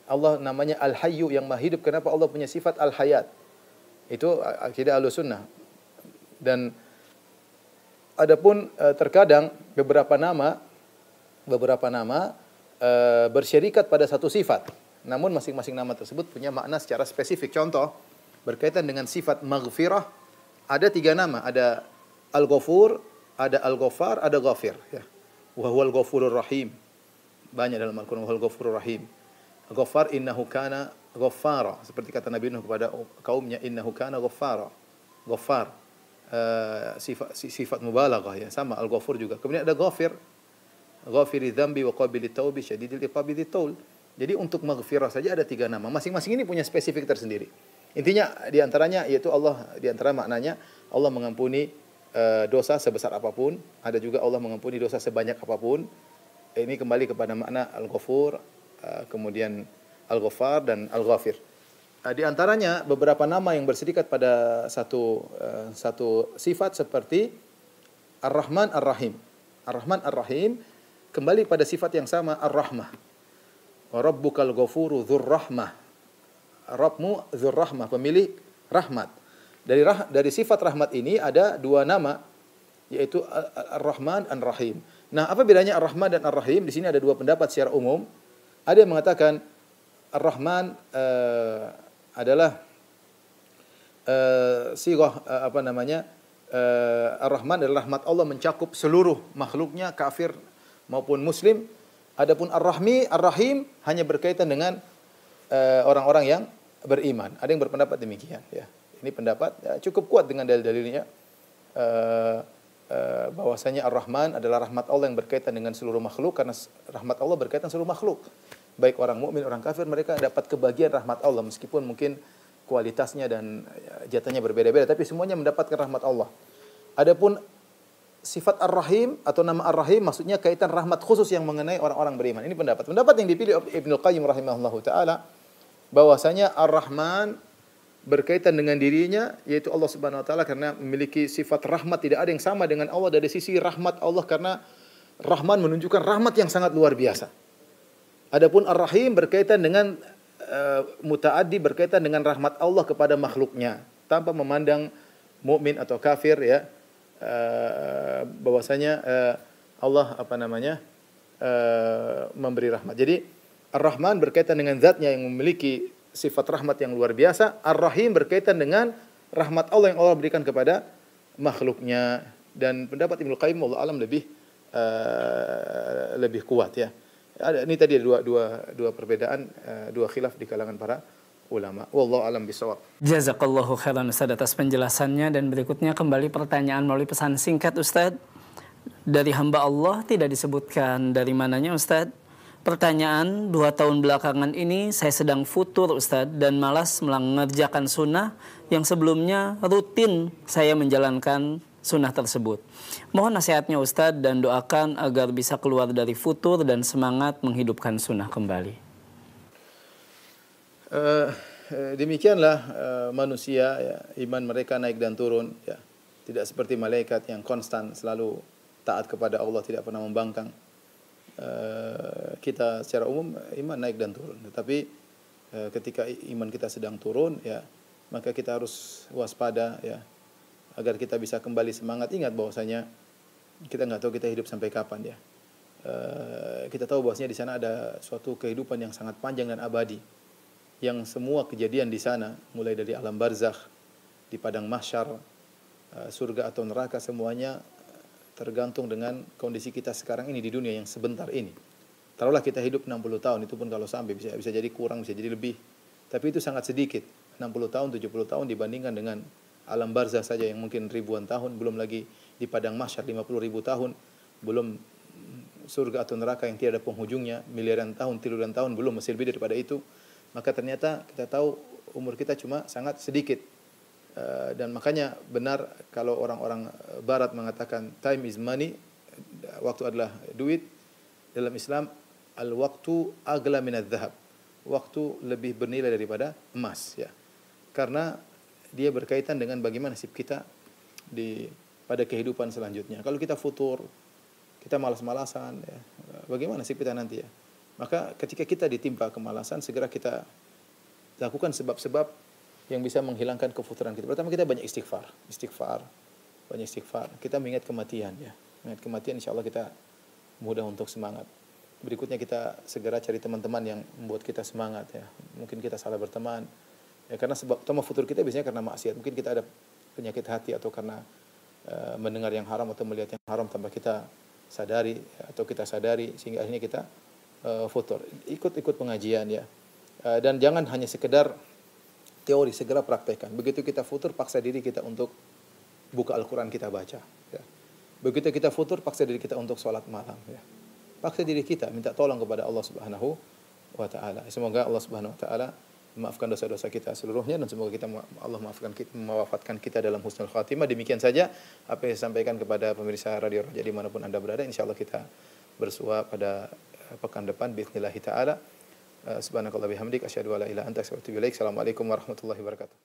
Allah namanya Al-Hayyu, yang Maha Hidup. Kenapa Allah punya sifat Al-Hayat? Itu akidah Ahlussunnah. Dan adapun terkadang beberapa nama bersyirikat pada satu sifat. Namun masing-masing nama tersebut punya makna secara spesifik. Contoh, berkaitan dengan sifat maghfirah, ada 3 nama. Ada Al-Ghafur, ada Al-Ghaffar, ada Ghafir, ya. Wa huwal Ghafurur Rahim. Banyak dalam Al-Qur'an, wa huwal Ghafurur Rahim. Ghaffar, innahu kana ghaffara. Seperti kata Nabi Nuh kepada kaumnya, innahu kana ghaffara. Ghaffar, sifat mubalaghah, ya. Sama Al-Ghafur juga. Kemudian ada Ghafir, ghafiri dzambi wa qabili taubi syadidil iqabi dzul. Jadi untuk maghfirah saja ada 3 nama. Masing-masing ini punya spesifik tersendiri. Intinya di antaranya yaitu Allah, di antara maknanya Allah mengampuni dosa sebesar apapun. Ada juga Allah mengampuni dosa sebanyak apapun. Ini kembali kepada makna Al-Ghafur, kemudian Al-Ghaffar dan Al-Ghafir. Di antaranya beberapa nama yang berserikat pada satu sifat seperti Ar-Rahman Ar-Rahim. Ar-Rahman Ar-Rahim kembali pada sifat yang sama, Ar-Rahmah. Wa rabbukal ghafuru dzur rahmah. Rabbmu dzur rahmah, pemilik rahmat. Dari sifat rahmat ini ada 2 nama, yaitu Ar-Rahman dan Ar-Rahim. Nah, apa bedanya Ar-Rahman dan Ar-Rahim? Di sini ada 2 pendapat secara umum. Ada yang mengatakan Ar-Rahman adalah sighah Ar-Rahman adalah rahmat Allah mencakup seluruh makhluknya, kafir maupun muslim. Adapun Ar-Rahim hanya berkaitan dengan orang-orang yang beriman. Ada yang berpendapat demikian, ya. Ini pendapat cukup kuat dengan dalil-dalilnya, bahwasanya Ar-Rahman adalah rahmat Allah yang berkaitan dengan seluruh makhluk, karena rahmat Allah berkaitan seluruh makhluk. Baik orang mukmin, orang kafir, mereka dapat kebagian rahmat Allah meskipun mungkin kualitasnya dan jatahnya berbeda-beda, tapi semuanya mendapatkan rahmat Allah. Adapun sifat Ar-Rahim atau nama Ar-Rahim maksudnya kaitan rahmat khusus yang mengenai orang-orang beriman. Ini pendapat yang dipilih oleh Ibnu Qayyim rahimahullahu taala, bahwasanya Ar-Rahman berkaitan dengan dirinya, yaitu Allah Subhanahu wa taala, karena memiliki sifat rahmat. Tidak ada yang sama dengan Allah dari sisi rahmat Allah, karena Rahman menunjukkan rahmat yang sangat luar biasa. Adapun Ar-Rahim berkaitan dengan mutaaddi, berkaitan dengan rahmat Allah kepada makhluknya tanpa memandang mukmin atau kafir, ya. Bahwasanya Allah memberi rahmat. Jadi Ar-Rahman berkaitan dengan zatnya yang memiliki sifat rahmat yang luar biasa. Ar-Rahim berkaitan dengan rahmat Allah yang Allah berikan kepada makhluknya. Dan pendapat Ibnu Qayyim wallahu alam lebih kuat, ya. Ini tadi dua perbedaan, 2 khilaf di kalangan para ulama. Wallahu alam bisawab. Jazakallahu khairan Ustaz atas penjelasannya. Dan berikutnya kembali pertanyaan melalui pesan singkat Ustaz. Dari hamba Allah, tidak disebutkan dari mananya Ustaz. Pertanyaan, 2 tahun belakangan ini saya sedang futur Ustaz, dan malas mengerjakan sunnah yang sebelumnya rutin saya menjalankan sunnah tersebut. Mohon nasihatnya Ustaz dan doakan agar bisa keluar dari futur dan semangat menghidupkan sunnah kembali. Demikianlah manusia, ya, iman mereka naik dan turun, ya. Tidak seperti malaikat yang konstan selalu taat kepada Allah, tidak pernah membangkang. Kita secara umum iman naik dan turun, tetapi ketika iman kita sedang turun, ya, maka kita harus waspada, ya, agar kita bisa kembali semangat. Ingat bahwasanya kita nggak tahu kita hidup sampai kapan, ya. Kita tahu bahwasanya di sana ada suatu kehidupan yang sangat panjang dan abadi, yang semua kejadian di sana, mulai dari alam barzakh, di padang mahsyar, surga atau neraka, semuanya tergantung dengan kondisi kita sekarang ini di dunia yang sebentar ini. Taruhlah kita hidup 60 tahun, itu pun kalau sampai bisa jadi kurang, bisa jadi lebih. Tapi itu sangat sedikit. 60 tahun, 70 tahun dibandingkan dengan alam barzakh saja yang mungkin ribuan tahun, belum lagi di padang mahsyar 50.000 tahun, belum surga atau neraka yang tidak ada penghujungnya, miliaran tahun, triliunan tahun, belum, masih lebih daripada itu. Maka ternyata kita tahu umur kita cuma sangat sedikit. Dan makanya benar kalau orang-orang barat mengatakan time is money, waktu adalah duit. Dalam Islam, al-waktu agla minadz zahab. Waktu lebih bernilai daripada emas, ya. Karena dia berkaitan dengan bagaimana nasib kita pada kehidupan selanjutnya. Kalau kita futur, kita malas-malasan, ya, bagaimana nasib kita nanti, ya? Maka ketika kita ditimpa kemalasan, segera kita lakukan sebab-sebab yang bisa menghilangkan kefuturan kita. Pertama, kita banyak istighfar, banyak istighfar. Kita mengingat kematian, ya. Mengingat kematian, insya Allah kita mudah untuk semangat. Berikutnya kita segera cari teman-teman yang membuat kita semangat, ya. Mungkin kita salah berteman, ya, karena sebab utama futur kita biasanya karena maksiat. Mungkin kita ada penyakit hati atau karena mendengar yang haram atau melihat yang haram tanpa kita sadari, atau kita sadari sehingga akhirnya kita futur. Ikut pengajian, ya. Dan jangan hanya sekedar teori, segera praktekkan. Begitu kita futur, paksa diri kita untuk buka Al-Quran, kita baca, ya. Begitu kita futur, paksa diri kita untuk sholat malam, ya. Paksa diri kita, minta tolong kepada Allah Subhanahu wa Ta'ala. Semoga Allah Subhanahu wa Ta'ala memaafkan dosa-dosa kita seluruhnya, dan semoga Allah mewafatkan kita dalam husnul khatimah. Demikian saja apa yang saya sampaikan kepada pemirsa Radio Roja dimanapun Anda berada. Insyaallah kita bersua pada pekan depan bi'idznillah ta'ala. Subhanakallah bihamdik, asyhadu an la ilaha illa anta, astaghfiruka wa atubu ilaik. Assalamualaikum warahmatullahi wabarakatuh.